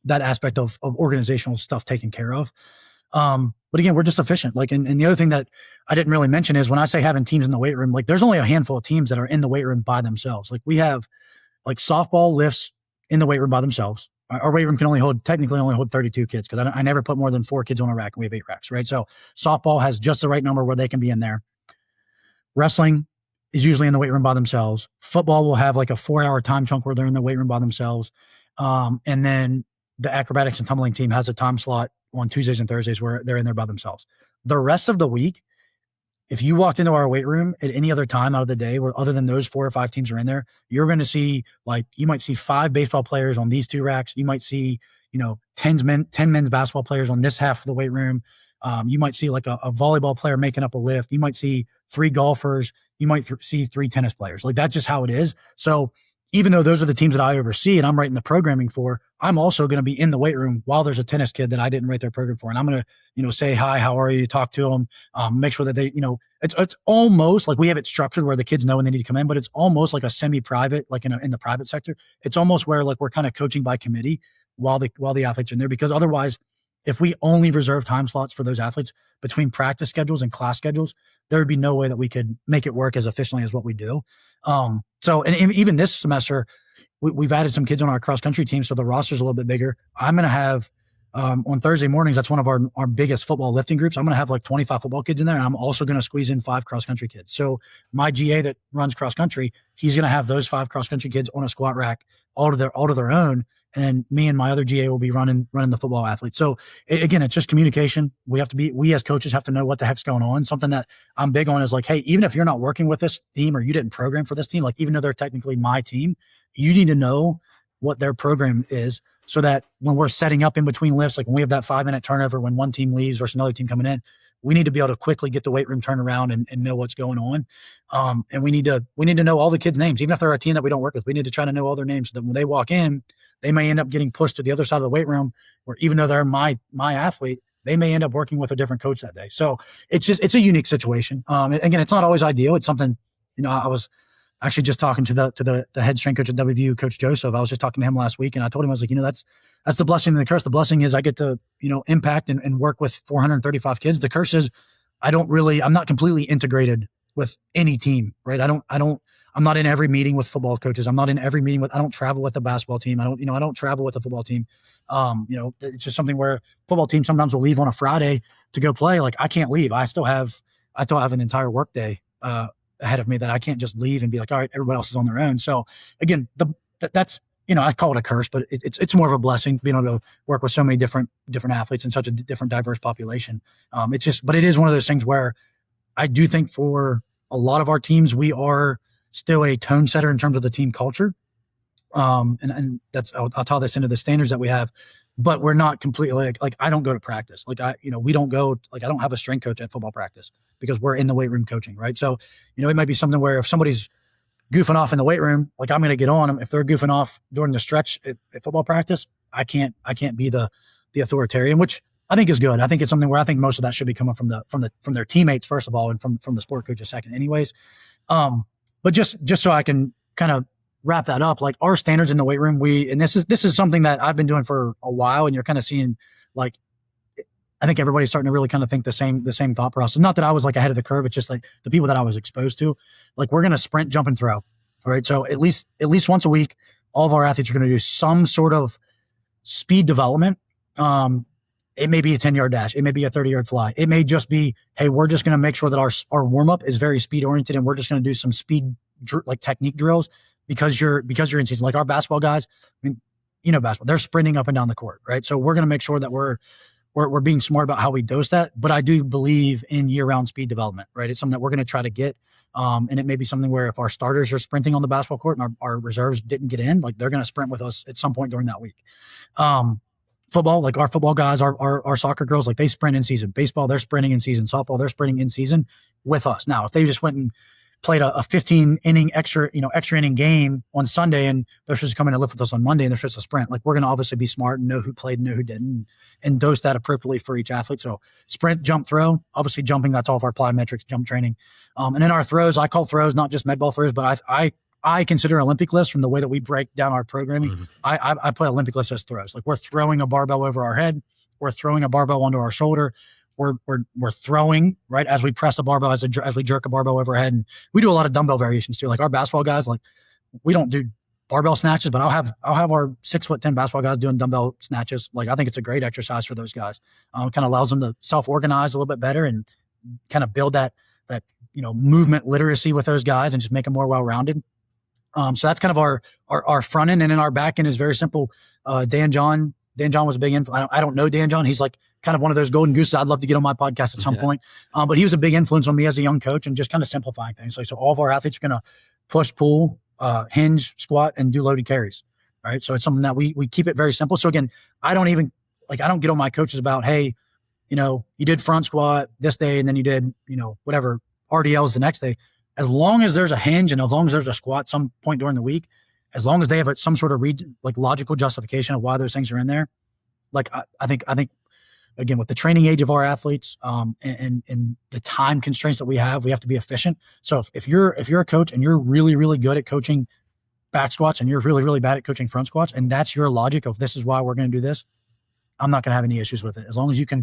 that aspect of organizational stuff taken care of. But again, we're just efficient. Like, and the other thing that I didn't really mention is when I say having teams in the weight room, like there's only a handful of teams that are in the weight room by themselves. Like we have like softball lifts in the weight room by themselves. Our weight room can technically only hold 32 kids, because I never put more than 4 kids on a rack, and we have 8 racks, right? So softball has just the right number where they can be in there. Wrestling is usually in the weight room by themselves. Football will have like a 4-hour time chunk where they're in the weight room by themselves. And then the acrobatics and tumbling team has a time slot on Tuesdays and Thursdays where they're in there by themselves. The rest of the week, if you walked into our weight room at any other time out of the day, where other than those 4 or 5 teams are in there, you're going to see, like, you might see 5 baseball players on these 2 racks. You might see, 10 men's basketball players on this half of the weight room. You might see like a volleyball player making up a lift. You might see 3 golfers. You might see 3 tennis players. Like that's just how it is. So even though those are the teams that I oversee and I'm writing the programming for, I'm also going to be in the weight room while there's a tennis kid that I didn't write their program for. And I'm going to, say, hi, how are you? Talk to them, make sure that they, it's almost like we have it structured where the kids know when they need to come in, but it's almost like a semi-private, like in the private sector. It's almost where like we're kind of coaching by committee while the athletes are in there, because otherwise, if we only reserve time slots for those athletes between practice schedules and class schedules, there would be no way that we could make it work as efficiently as what we do. So even this semester, we've added some kids on our cross country team, so the roster's a little bit bigger. I'm going to have on Thursday mornings, that's one of our biggest football lifting groups. I'm going to have like 25 football kids in there, and I'm also going to squeeze in 5 cross country kids. So my GA that runs cross country, he's going to have those 5 cross country kids on a squat rack all to their own. And me and my other GA will be running the football athletes. So again, it's just communication. We as coaches have to know what the heck's going on. Something that I'm big on is like, hey, even if you're not working with this team or you didn't program for this team, like even though they're technically my team, you need to know what their program is, so that when we're setting up in between lifts, like when we have that 5-minute turnover, when one team leaves versus another team coming in, we need to be able to quickly get the weight room turned around and know what's going on. And we need to know all the kids' names, even if they're a team that we don't work with. We need to try to know all their names so that when they walk in, they may end up getting pushed to the other side of the weight room, where even though they're my athlete, they may end up working with a different coach that day. So it's a unique situation. Again, it's not always ideal. It's something, I was actually just talking to the head strength coach at WVU, Coach Joseph. I was just talking to him last week, and I told him, I was like, that's the blessing and the curse. The blessing is I get to, impact and work with 435 kids. The curse is I'm not completely integrated with any team, right? I'm not in every meeting with football coaches. I'm not in every meeting I don't travel with the basketball team. I don't travel with the football team. It's just something where football teams sometimes will leave on a Friday to go play. Like, I can't leave. I still have an entire work day, ahead of me that I can't just leave and be like, all right, everybody else is on their own. So again, that's, I call it a curse, but it's more of a blessing being able to work with so many different athletes in such a different diverse population. But it is one of those things where I do think for a lot of our teams, we are still a tone setter in terms of the team culture. And that's, I'll tie this into the standards that we have, but we're not completely like I don't go to practice. Like we don't go, like I don't have a strength coach at football practice because we're in the weight room coaching. Right. So, it might be something where if somebody's goofing off in the weight room, like I'm going to get on them. If they're goofing off during the stretch at football practice, I can't be the authoritarian, which I think is good. I think it's something where I think most of that should be coming from their teammates, first of all, and from the sport coaches second anyways. But just so I can kind of wrap that up, like our standards in the weight room, and this is something that I've been doing for a while, and you're kind of seeing, like, I think everybody's starting to really kind of think the same thought process. Not that I was like ahead of the curve. It's just like the people that I was exposed to, like, we're going to sprint, jump, and throw. All right. So at least once a week, all of our athletes are going to do some sort of speed development. It may be a 10-yard dash. It may be a 30-yard fly. It may just be, hey, we're just going to make sure that our warm-up is very speed oriented, and we're just going to do some speed, like technique drills because you're in season. Like our basketball guys, I mean, basketball, they're sprinting up and down the court, right? So we're going to make sure that we're being smart about how we dose that. But I do believe in year-round speed development, right? It's something that we're going to try to get. And it may be something where if our starters are sprinting on the basketball court and our reserves didn't get in, like they're going to sprint with us at some point during that week. Football, like our football guys, our soccer girls, like they sprint in season. Baseball, they're sprinting in season. Softball, they're sprinting in season with us. Now, if they just went and played a 15 inning extra inning game on Sunday and they're supposed to come in and lift with us on Monday and they're supposed to sprint, like we're going to obviously be smart and know who played and know who didn't and dose that appropriately for each athlete. So sprint, jump, throw, obviously jumping, that's all of our applied metrics, jump training. And then our throws, I call throws not just med ball throws, but I consider Olympic lifts from the way that we break down our programming. Mm-hmm. I play Olympic lifts as throws. Like we're throwing a barbell over our head. We're throwing a barbell onto our shoulder. We're throwing, right, as we press a barbell, as we jerk a barbell over our head. And we do a lot of dumbbell variations too. Like our basketball guys, like we don't do barbell snatches, but I'll have our 6'10" basketball guys doing dumbbell snatches. Like I think it's a great exercise for those guys. Kind of allows them to self-organize a little bit better and kind of build that movement literacy with those guys and just make them more well-rounded. So that's kind of our front end, and then our back end is very simple. Dan John was a big influence. I don't know Dan John. He's like kind of one of those golden gooses I'd love to get on my podcast at some point. But he was a big influence on me as a young coach and just kind of simplifying things. Like, so all of our athletes are going to push, pull, hinge, squat, and do loaded carries. All right. So it's something that we keep it very simple. So again, I don't get on my coaches about, hey, you did front squat this day and then you did, whatever RDLs the next day. As long as there's a hinge and as long as there's a squat some point during the week, as long as they have some sort of logical justification of why those things are in there, like I think again, with the training age of our athletes and the time constraints that we have to be efficient. So if you're a coach and you're really, really good at coaching back squats and you're really, really bad at coaching front squats, and that's your logic of this is why we're going to do this, I'm not going to have any issues with it. As long as you can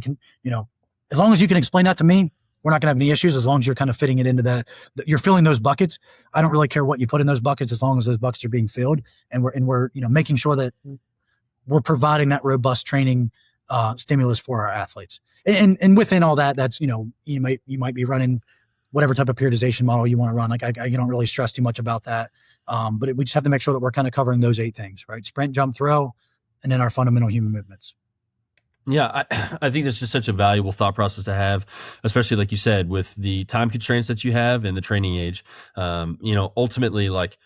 explain that to me, we're not going to have any issues as long as you're kind of fitting it into you're filling those buckets. I don't really care what you put in those buckets as long as those buckets are being filled and we're making sure that we're providing that robust training stimulus for our athletes. And within all that, that's, you might be running whatever type of periodization model you want to run. Like I don't really stress too much about that. But we just have to make sure that we're kind of covering those 8 things, right? Sprint, jump, throw, and then our fundamental human movements. Yeah, I think that's just such a valuable thought process to have, especially like you said, with the time constraints that you have and the training age. Ultimately, like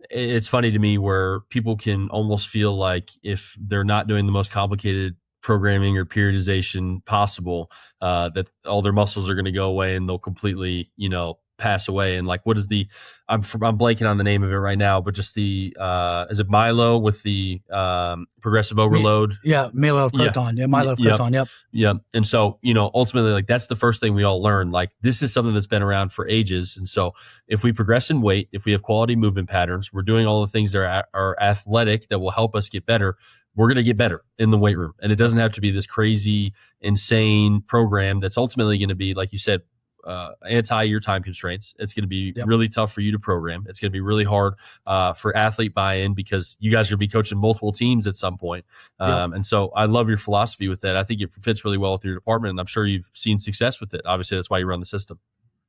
it's funny to me where people can almost feel like if they're not doing the most complicated programming or periodization possible, that all their muscles are going to go away and they'll completely, pass away. And like, what is I'm blanking on the name of it right now, but just is it Milo with the progressive overload? Milo Croton. Yeah, Milo Croton. Yep. Yeah. And so, ultimately, like, that's the first thing we all learn. Like, this is something that's been around for ages. And so if we progress in weight, if we have quality movement patterns, we're doing all the things that are athletic that will help us get better, we're going to get better in the weight room. And it doesn't have to be this crazy, insane program that's ultimately going to be, like you said, anti your time constraints. It's going to be really tough for you to program. It's going to be really hard for athlete buy-in, because you guys are going to be coaching multiple teams at some point. And so I love your philosophy with that. I think it fits really well with your department, and I'm sure you've seen success with it. Obviously, that's why you run the system.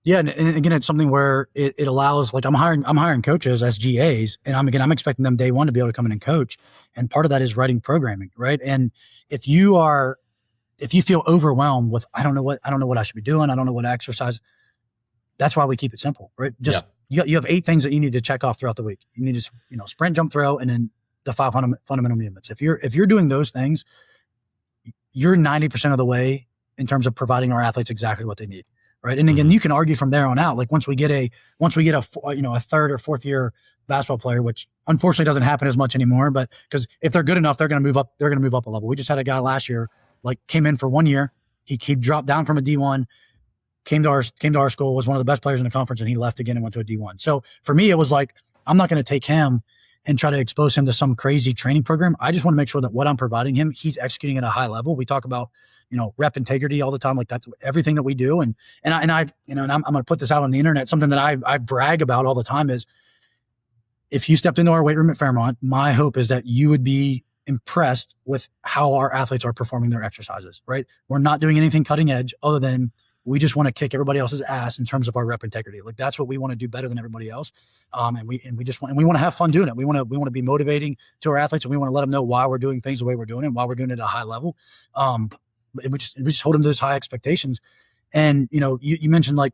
Yeah, and again, it's something where it allows, like, I'm hiring coaches as GAs, and I'm expecting them day one to be able to come in and coach. And part of that is writing programming, right? And if you feel overwhelmed with, I don't know what I should be doing, I don't know what exercise, that's why we keep it simple, right? Just you have 8 things that you need to check off throughout the week. You need to sprint, jump, throw, and then the 5 fundamental movements. If you're doing those things, you're 90% of the way in terms of providing our athletes exactly what they need. Right. And again, you can argue from there on out. Like, once we get a third or fourth year basketball player, which unfortunately doesn't happen as much anymore, but because if they're good enough, they're going to move up. They're going to move up a level. We just had a guy last year, like, came in for 1 year. He dropped down from a D1, came to our school, was one of the best players in the conference, and he left again and went to a D1. So for me, it was like, I'm not going to take him and try to expose him to some crazy training program. I just want to make sure that what I'm providing him, he's executing at a high level. We talk about, rep integrity all the time. Like, that's everything that we do. And I'm going to put this out on the internet. Something that I brag about all the time is, if you stepped into our weight room at Fairmont, my hope is that you would be impressed with how our athletes are performing their exercises, right? We're not doing anything cutting edge other than we just want to kick everybody else's ass in terms of our rep integrity. Like, that's what we want to do better than everybody else. And we want to have fun doing it. We want to be motivating to our athletes, and we want to let them know why we're doing things the way we're doing it, why we're doing it at a high level. We just hold them to those high expectations. And, you mentioned, like,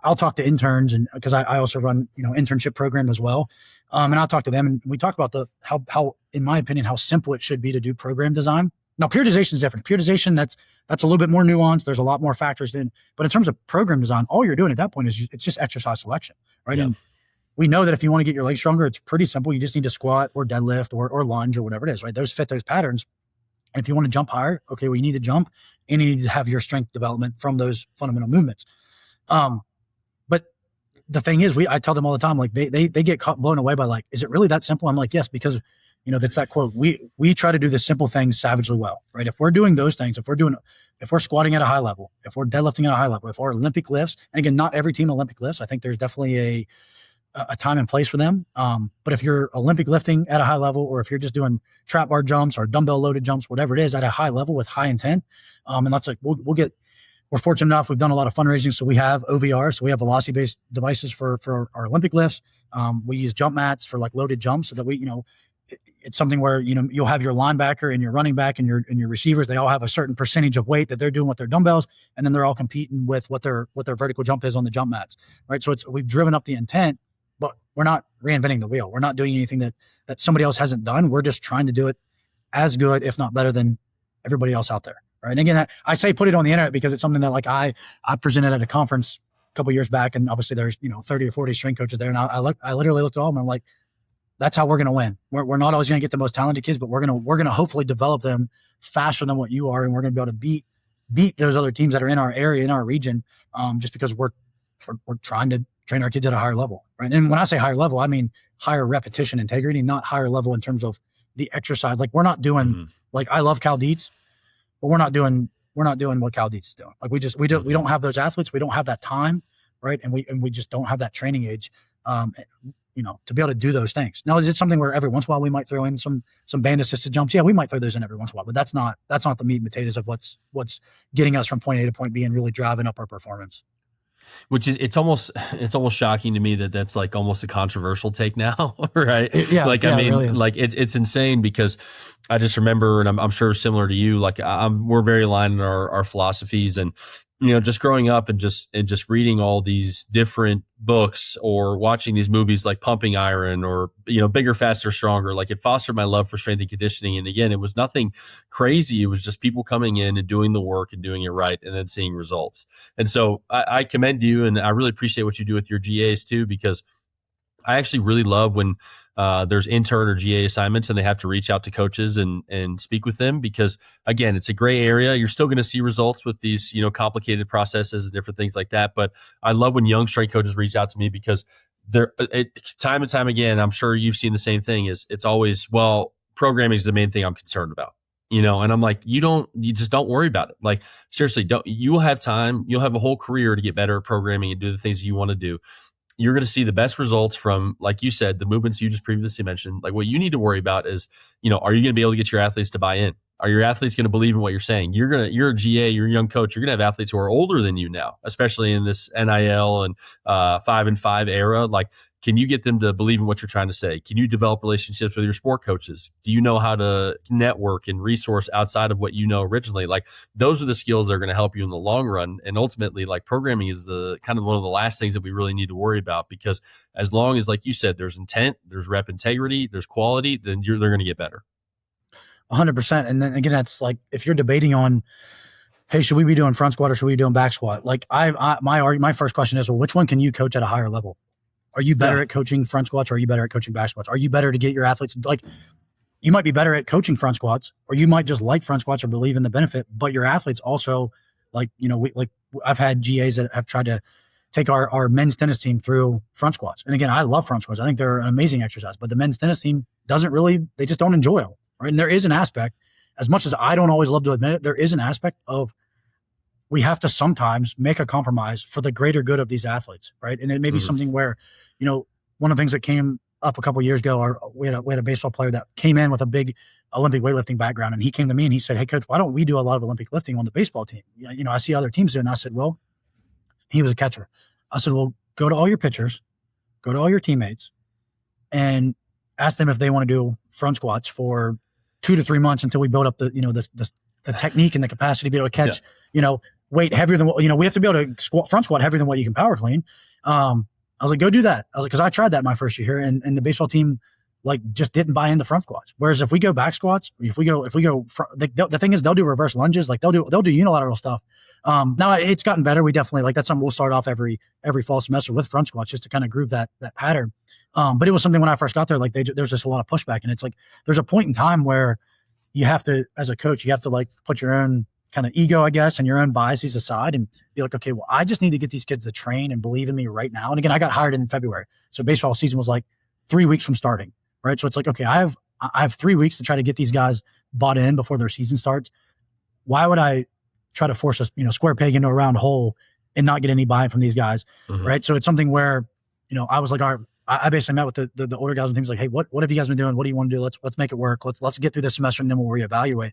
I'll talk to interns, and because I also run, internship program as well. And I'll talk to them, and we talk about how, in my opinion, how simple it should be to do program design. Now, periodization is different. Periodization, that's a little bit more nuanced. There's a lot more factors in, but in terms of program design, all you're doing at that point is it's just exercise selection, right? And we know that if you want to get your legs stronger, it's pretty simple. You just need to squat or deadlift or lunge or whatever it is, right? Those fit those patterns. And if you want to jump higher, okay, well, you need to jump, and you need to have your strength development from those fundamental movements. But the thing is, I tell them all the time, like, they get blown away by, like, is it really that simple? I'm like, yes, because, that's that quote. We try to do the simple things savagely well, right? If we're doing those things, if we're squatting at a high level, if we're deadlifting at a high level, if our Olympic lifts, and again, not every team Olympic lifts, I think there's definitely a time and place for them. But if you're Olympic lifting at a high level, or if you're just doing trap bar jumps or dumbbell loaded jumps, whatever it is, at a high level with high intent, and that's like, we're fortunate enough, we've done a lot of fundraising, so we have OVR, so we have velocity based devices for our Olympic lifts. We use jump mats for, like, loaded jumps, so that we, it's something where, you'll have your linebacker and your running back and your receivers. They all have a certain percentage of weight that they're doing with their dumbbells, and then they're all competing with what their vertical jump is on the jump mats, right? So we've driven up the intent, but we're not reinventing the wheel. We're not doing anything that somebody else hasn't done. We're just trying to do it as good, if not better, than everybody else out there, right? And again, I say put it on the internet because it's something that, like, I presented at a conference a couple of years back, and obviously there's 30 or 40 strength coaches there, and I literally looked at all of them, and I'm like, that's how we're going to win. We're not always going to get the most talented kids, but we're going to hopefully develop them faster than what you are, and we're going to be able to beat those other teams that are in our area, in our region, just because we're trying to train our kids at a higher level, right? And when I say higher level, I mean higher repetition integrity, not higher level in terms of the exercise. Like, we're not doing like, I love Cal Dietz, but we're not doing what Cal Dietz is doing. Like, we don't have those athletes, we don't have that time, right? And we just don't have that training age, to be able to do those things. Now, is it something where every once in a while we might throw in some band assisted jumps? Yeah, we might throw those in every once in a while, but that's not the meat and potatoes of what's getting us from point A to point B and really driving up our performance. Which is, it's almost shocking to me that that's, like, almost a controversial take now, right? Yeah. Like, yeah, I mean, it really is. like, it's insane, because I just remember, and I'm sure similar to you, like, we're very aligned in our philosophies, and just growing up and just reading all these different books or watching these movies like Pumping Iron or, Bigger, Faster, Stronger, like it fostered my love for strength and conditioning. And again, it was nothing crazy. It was just people coming in and doing the work and doing it right and then seeing results. And so I commend you, and I really appreciate what you do with your GAs too, because I actually really love when there's intern or GA assignments and they have to reach out to coaches and speak with them, because again, it's a gray area. You're still going to see results with these, complicated processes and different things like that. But I love when young strength coaches reach out to me, because they're time and time again, I'm sure you've seen the same thing, is it's always, well, programming is the main thing I'm concerned about. And I'm like, you just don't worry about it. Like, seriously, you will have time. You'll have a whole career to get better at programming and do the things you want to do. You're going to see the best results from, like you said, the movements you just previously mentioned. Like, what you need to worry about is, are you going to be able to get your athletes to buy in? Are your athletes going to believe in what you're saying? You're a GA, you're a young coach. You're going to have athletes who are older than you now, especially in this NIL and 5-and-5 era. Like, can you get them to believe in what you're trying to say? Can you develop relationships with your sport coaches? Do you know how to network and resource outside of what you know originally? Like, those are the skills that are going to help you in the long run. And ultimately, like, programming is the kind of one of the last things that we really need to worry about, because as long as, like you said, there's intent, there's rep integrity, there's quality, then they're going to get better. 100%. And then again, that's like, if you're debating on, hey, should we be doing front squat or should we be doing back squat? Like, my first question is, well, which one can you coach at a higher level? Are you better at coaching front squats, or are you better at coaching back squats? Are you better to get your athletes? Like, you might be better at coaching front squats, or you might just like front squats or believe in the benefit, but your athletes also, like, I've had GAs that have tried to take our men's tennis team through front squats. And again, I love front squats. I think they're an amazing exercise, but the men's tennis team they just don't enjoy them. Right. And there is an aspect, as much as I don't always love to admit it, there is an aspect of, we have to sometimes make a compromise for the greater good of these athletes. Right. And it may be something where, one of the things that came up a couple of years ago, we had a baseball player that came in with a big Olympic weightlifting background. And he came to me and he said, "Hey, coach, why don't we do a lot of Olympic lifting on the baseball team? I see other teams doing." I said, well, he was a catcher. I said, well, go to all your pitchers, go to all your teammates, and ask them if they want to do front squats for 2 to 3 months until we build up the technique and the capacity to be able to catch, weight heavier than what, we have to be able to front squat heavier than what you can power clean. I was like, go do that. I was like, cause I tried that my first year here, and the baseball team just didn't buy into front squats. Whereas if we go back squats, if we go, the thing is, they'll do reverse lunges. Like, they'll do unilateral stuff. Now it's gotten better. We definitely, that's something we'll start off every fall semester with front squats, just to kind of groove that pattern. But it was something when I first got there, there's just a lot of pushback, and it's like, there's a point in time where you have to, as a coach, you have to put your own kind of ego, I guess, and your own biases aside, and be like, okay, well, I just need to get these kids to train and believe in me right now. And again, I got hired in February. So baseball season was 3 weeks from starting. Right. So it's like, okay, I have 3 weeks to try to get these guys bought in before their season starts. Why would I try to force a square peg into a round hole and not get any buy-in from these guys? Mm-hmm. Right. So it's something where, I was like, all right, I basically met with the older guys and teams, like, hey, what have you guys been doing? What do you want to do? Let's make it work. Let's get through this semester, and then we'll reevaluate.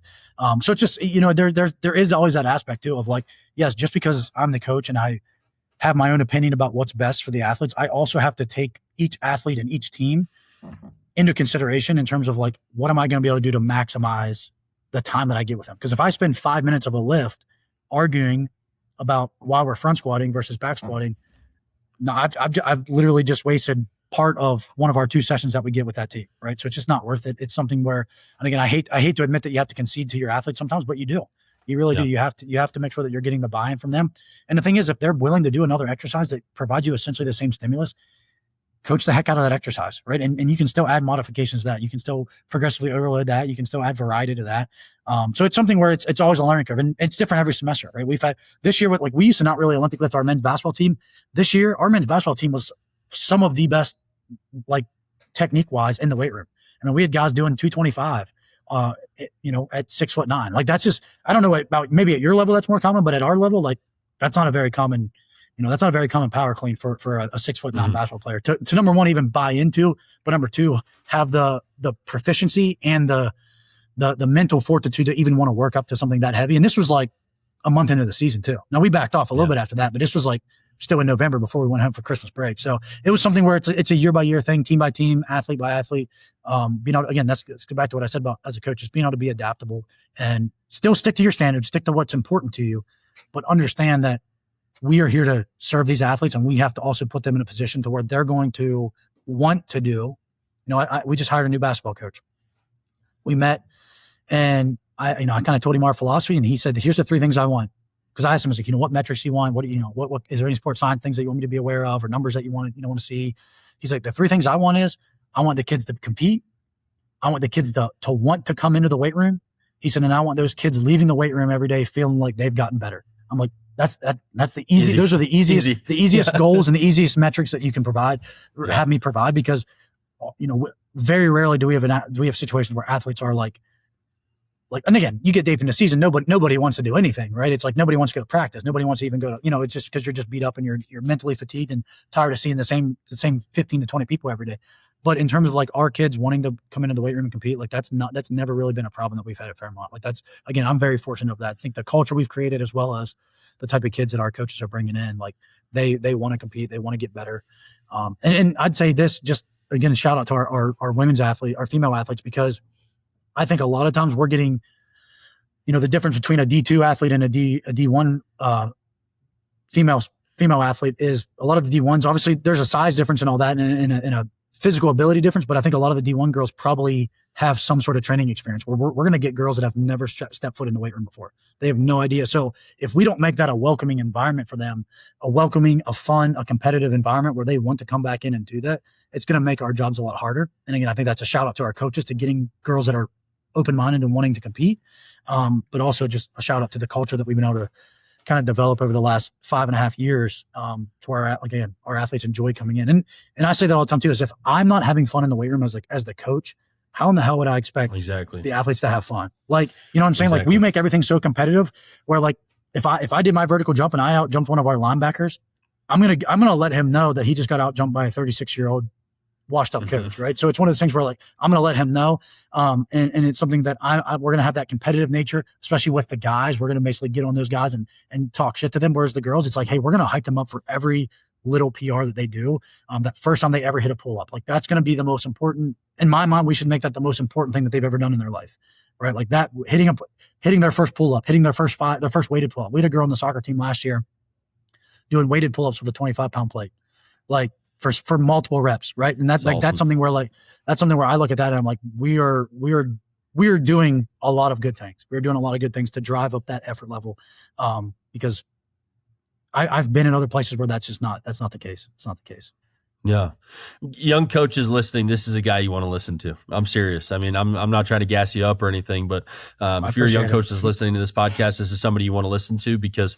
So it's just, there is always that aspect too of yes, just because I'm the coach and I have my own opinion about what's best for the athletes, I also have to take each athlete and each team into consideration in terms of what am I going to be able to do to maximize the time that I get with them? Because if I spend 5 minutes of a lift arguing about why we're front squatting versus back squatting, no, I've literally just wasted part of one of our 2 sessions that we get with that team, right? So it's just not worth it. It's something where, and again, I hate to admit that you have to concede to your athletes sometimes, but you do. You really do. You have to make sure that you're getting the buy-in from them. And the thing is, if they're willing to do another exercise that provides you essentially the same stimulus, coach the heck out of that exercise, right? And you can still add modifications to that. You can still progressively overload that. You can still add variety to that. So it's something where it's always a learning curve, and it's different every semester, right? We've had this year, we used to not really Olympic lift our men's basketball team. This year, our men's basketball team was some of the best, technique wise, in the weight room. I mean, we had guys doing 225, at 6'9". That's just, I don't know about, maybe at your level that's more common, but at our level, that's not a very common, that's not a very common power clean for a 6'9" basketball player to number one, even buy into, but number two, have the proficiency and the mental fortitude to even want to work up to something that heavy. And this was a month into the season too. Now we backed off a little bit after that, but this was still in November before we went home for Christmas break. So it was something where it's a year by year thing, team by team, athlete by athlete. Again, let's go back to what I said about as a coach, just being able to be adaptable and still stick to your standards, stick to what's important to you, but understand that we are here to serve these athletes, and we have to also put them in a position to where they're going to want to do. We just hired a new basketball coach. We met, and I kind of told him our philosophy, and he said, "Here's the 3 things I want." Because I asked him, I was like, what metrics do you want? What is there any sports science things that you want me to be aware of, or numbers that you want to see? He's like, the 3 things I want is I want the kids to compete. I want the kids to want to come into the weight room. He said, and I want those kids leaving the weight room every day feeling like they've gotten better. I'm like, that's the easy. Those are the easiest goals and the easiest metrics that you can provide, have me provide, because, very rarely do we have situations where athletes are like, and again, you get deep in the season, nobody wants to do anything, right? It's like nobody wants to go to practice. Nobody wants to even go to, it's just because you're just beat up and you're mentally fatigued and tired of seeing the same 15 to 20 people every day. But in terms of like our kids wanting to come into the weight room and compete, like that's never really been a problem that we've had at Fairmont. Like again, I'm very fortunate of that. I think the culture we've created, as well as the type of kids that our coaches are bringing in, like they want to compete, they want to get better. And I'd say this, just again, shout out to our women's athlete, our female athletes, because I think a lot of times we're getting, the difference between a D2 athlete and a D1 female athlete is a lot of the D1s. Obviously, there's a size difference and all that, and a physical ability difference. But I think a lot of the D1 girls probably have some sort of training experience where we're going to get girls that have never stepped foot in the weight room before. They have no idea. So if we don't make that a welcoming environment for them, a fun, a competitive environment where they want to come back in and do that, it's going to make our jobs a lot harder. And again, I think that's a shout out to our coaches to getting girls that are open-minded and wanting to compete. But also just a shout out to the culture that we've been able to kind of develop over the last 5.5 years, to where our athletes enjoy coming in. And I say that all the time too, is if I'm not having fun in the weight room as the coach, how in the hell would I expect the athletes to have fun? Like, you know what I'm saying? Like we make everything so competitive where like, if I did my vertical jump and I out jumped one of our linebackers, I'm going to let him know that he just got out jumped by a 36-year-old washed up coach. Right. So it's one of those things where like, I'm going to let him know. And it's something that we're going to have that competitive nature, especially with the guys. We're going to basically get on those guys and talk shit to them. Whereas the girls, it's like, hey, we're going to hype them up for every little PR that they do. That first time they ever hit a pull up, like that's going to be the most important. In my mind, we should make that the most important thing that they've ever done in their life. Right. Like that, hitting their first pull up, hitting their first weighted pull up. We had a girl on the soccer team last year doing weighted pull ups with a 25-pound plate, like for multiple reps. Right. And that's like, awesome. That's something where I look at that and I'm like, we are doing a lot of good things. We're doing a lot of good things to drive up that effort level. Because I've been in other places where that's not the case. It's not the case. Yeah. Young coaches listening, this is a guy you want to listen to. I'm serious. I mean, I'm not trying to gas you up or anything, but if you're a young coach that's listening to this podcast, this is somebody you want to listen to, because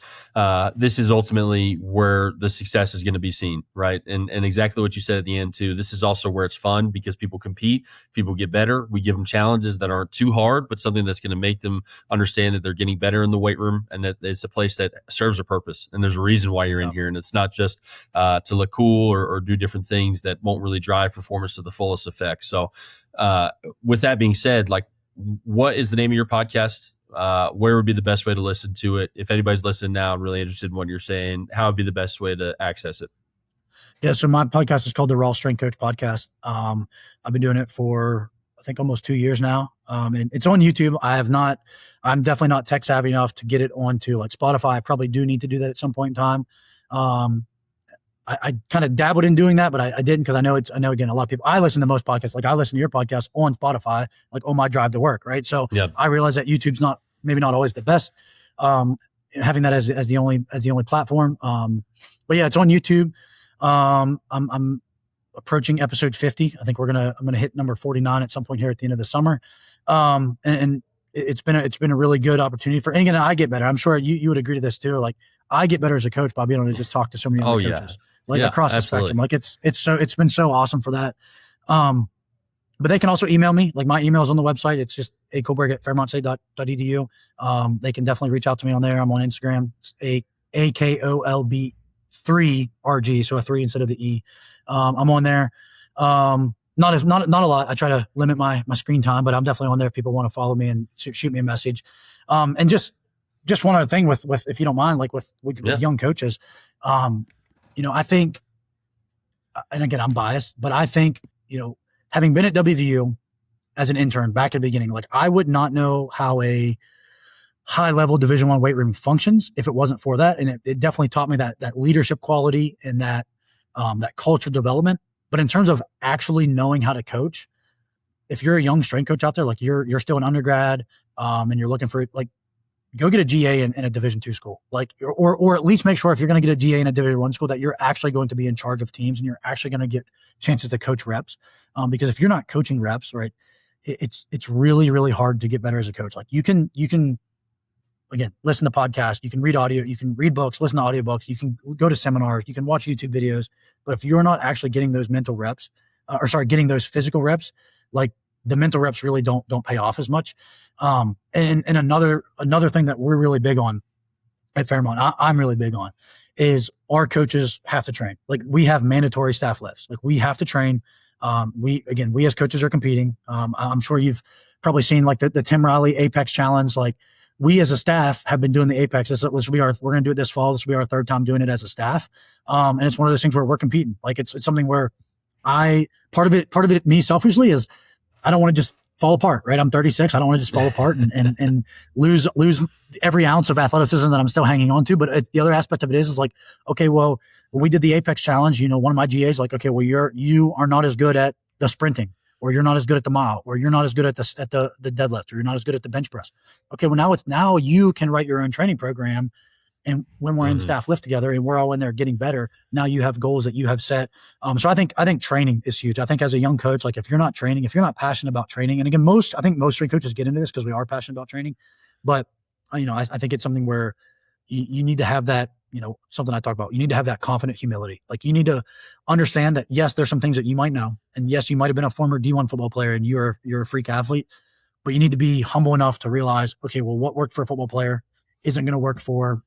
this is ultimately where the success is going to be seen, right? And exactly what you said at the end too. This is also where it's fun because people compete, people get better. We give them challenges that aren't too hard, but something that's going to make them understand that they're getting better in the weight room and that it's a place that serves a purpose. And there's a reason why you're in here. And it's not just to look cool or do different things that won't really drive performance to the fullest effect. So with that being said, like, what is the name of your podcast? Where would be the best way to listen to it? If anybody's listening now and really interested in what you're saying, how would be the best way to access it? Yeah, so my podcast is called the Raw Strength Coach Podcast. I've been doing it for, I think, almost 2 years now. And it's on YouTube. I'm definitely not tech savvy enough to get it onto like Spotify. I probably do need to do that at some point in time. I kind of dabbled in doing that, but I didn't, because I know again, a lot of people, I listen to most podcasts. Like I listen to your podcast on Spotify, like on my drive to work. Right. So I realize that YouTube's maybe not always the best, having that as the only platform. But yeah, it's on YouTube. I'm approaching episode 50. I think I'm going to hit number 49 at some point here at the end of the summer. And it's been a really good opportunity and again, I get better. I'm sure you would agree to this too. Like I get better as a coach by being able to just talk to so many other coaches. Across the spectrum. Like it's been so awesome for that. But they can also email me. Like my email is on the website. It's just akolberg@fairmontstate.edu. They can definitely reach out to me on there. I'm on Instagram. It's AKOLB3RG. So a 3 instead of the E. I'm on there. Not a lot. I try to limit my screen time, but I'm definitely on there if people want to follow me and shoot me a message. And just one other thing with if you don't mind, like with young coaches, I think, and again, I'm biased, but I think, having been at WVU as an intern back at the beginning, like I would not know how a high level Division I weight room functions if it wasn't for that. And it definitely taught me that leadership quality and that culture development. But in terms of actually knowing how to coach, if you're a young strength coach out there, like you're still an undergrad, and you're looking for, like, go get a GA in a Division II school, like, or at least make sure if you're going to get a GA in a Division I school that you're actually going to be in charge of teams and you're actually going to get chances to coach reps. Because if you're not coaching reps, right, it's really, really hard to get better as a coach. Like you can again, listen to podcasts, you can read audio, you can read books, listen to audiobooks, you can go to seminars, you can watch YouTube videos, but if you're not actually getting those mental reps, getting those physical reps, like the mental reps really don't pay off as much. And another thing that we're really big on at Fairmont, I'm really big on, is our coaches have to train. Like we have mandatory staff lifts. Like we have to train. We as coaches are competing. I'm sure you've probably seen like the Tim Riley Apex Challenge. Like we as a staff have been doing the Apex. We're going to do it this fall. This will be our third time doing it as a staff. And it's one of those things where we're competing. Like it's something where part of it, me selfishly, is I don't want to just fall apart, right? I'm 36. I don't want to just fall apart and lose every ounce of athleticism that I'm still hanging on to. But the other aspect of it is like, okay, well, when we did the Apex Challenge, one of my GAs, like, okay, well, you are not as good at the sprinting, or you're not as good at the mile, or you're not as good at the deadlift, or you're not as good at the bench press. Okay, well, now you can write your own training program. And when we're in staff lift together and we're all in there getting better, now you have goals that you have set. So I think training is huge. I think as a young coach, like if you're not training, if you're not passionate about training, and again, I think most strength coaches get into this because we are passionate about training, but I think it's something where you need to have that, something I talk about. You need to have that confident humility. Like you need to understand that, yes, there's some things that you might know. And yes, you might've been a former D1 football player and you're a freak athlete, but you need to be humble enough to realize, okay, well, what worked for a football player isn't going to work for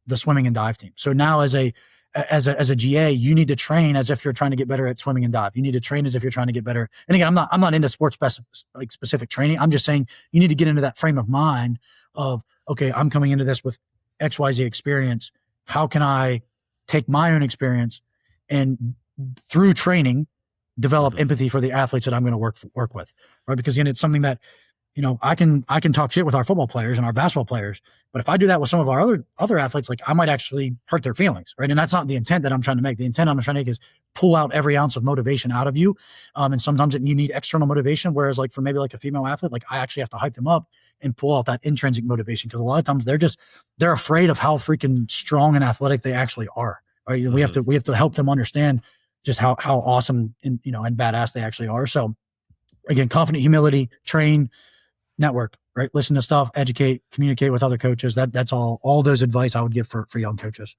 the swimming and dive team. So now as a GA, you need to train as if you're trying to get better at swimming and dive. You need to train as if you're trying to get better. And again, I'm not into sports specific training. I'm just saying you need to get into that frame of mind of, okay, I'm coming into this with XYZ experience. How can I take my own experience and through training develop empathy for the athletes that I'm going to work with, right? Because again, it's something that I can talk shit with our football players and our basketball players, but if I do that with some of our other athletes, like I might actually hurt their feelings, right? And that's not the intent that I'm trying to make. The intent I'm trying to make is pull out every ounce of motivation out of you. And sometimes you need external motivation, whereas like for maybe like a female athlete, like I actually have to hype them up and pull out that intrinsic motivation, because a lot of times they're afraid of how freaking strong and athletic they actually are, right? We have to help them understand just how awesome and badass they actually are. So again, confident humility, train, network, right? Listen to stuff, educate, communicate with other coaches. That's all those advice I would give for young coaches.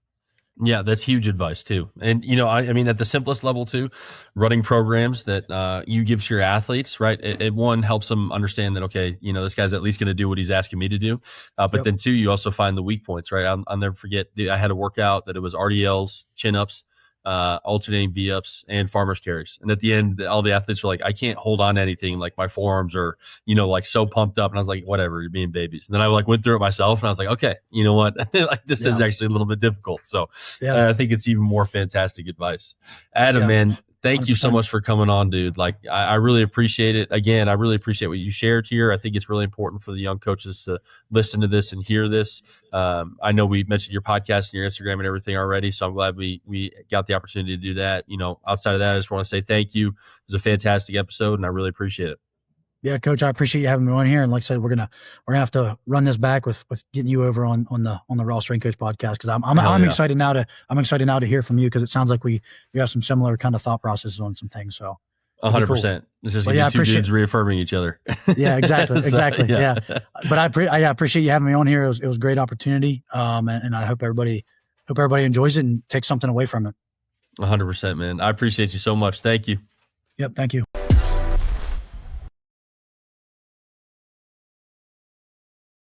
Yeah, that's huge advice too. And, I mean, at the simplest level too, running programs that you give to your athletes, right? It one helps them understand that, okay, this guy's at least going to do what he's asking me to do. But then two, you also find the weak points, right? I'll never forget, I had a workout that it was RDLs, chin-ups, alternating V-ups and farmer's carries. And at the end, all the athletes were like, I can't hold on to anything. Like my forearms are, like so pumped up. And I was like, whatever, you're being babies. And then I went through it myself and I was like, okay, you know what? Like this is actually a little bit difficult. So I think it's even more fantastic advice. Adam, man, thank you so much for coming on, dude. Like I really appreciate it. Again, I really appreciate what you shared here. I think it's really important for the young coaches to listen to this and hear this. I know we mentioned your podcast and your Instagram and everything already, so I'm glad we got the opportunity to do that. Outside of that, I just want to say thank you. It was a fantastic episode and I really appreciate it. Yeah, Coach, I appreciate you having me on here. And like I said, we're gonna have to run this back with getting you over on the Raw Strength Coach podcast, because I'm excited now to hear from you, because it sounds like we have some similar kind of thought processes on some things. So 100%. Cool. It's just gonna be two dudes reaffirming each other. Yeah, exactly, exactly. Yeah. But I appreciate you having me on here. It was a great opportunity, and I hope everybody enjoys it and takes something away from it. 100%, man. I appreciate you so much. Thank you. Yep, thank you.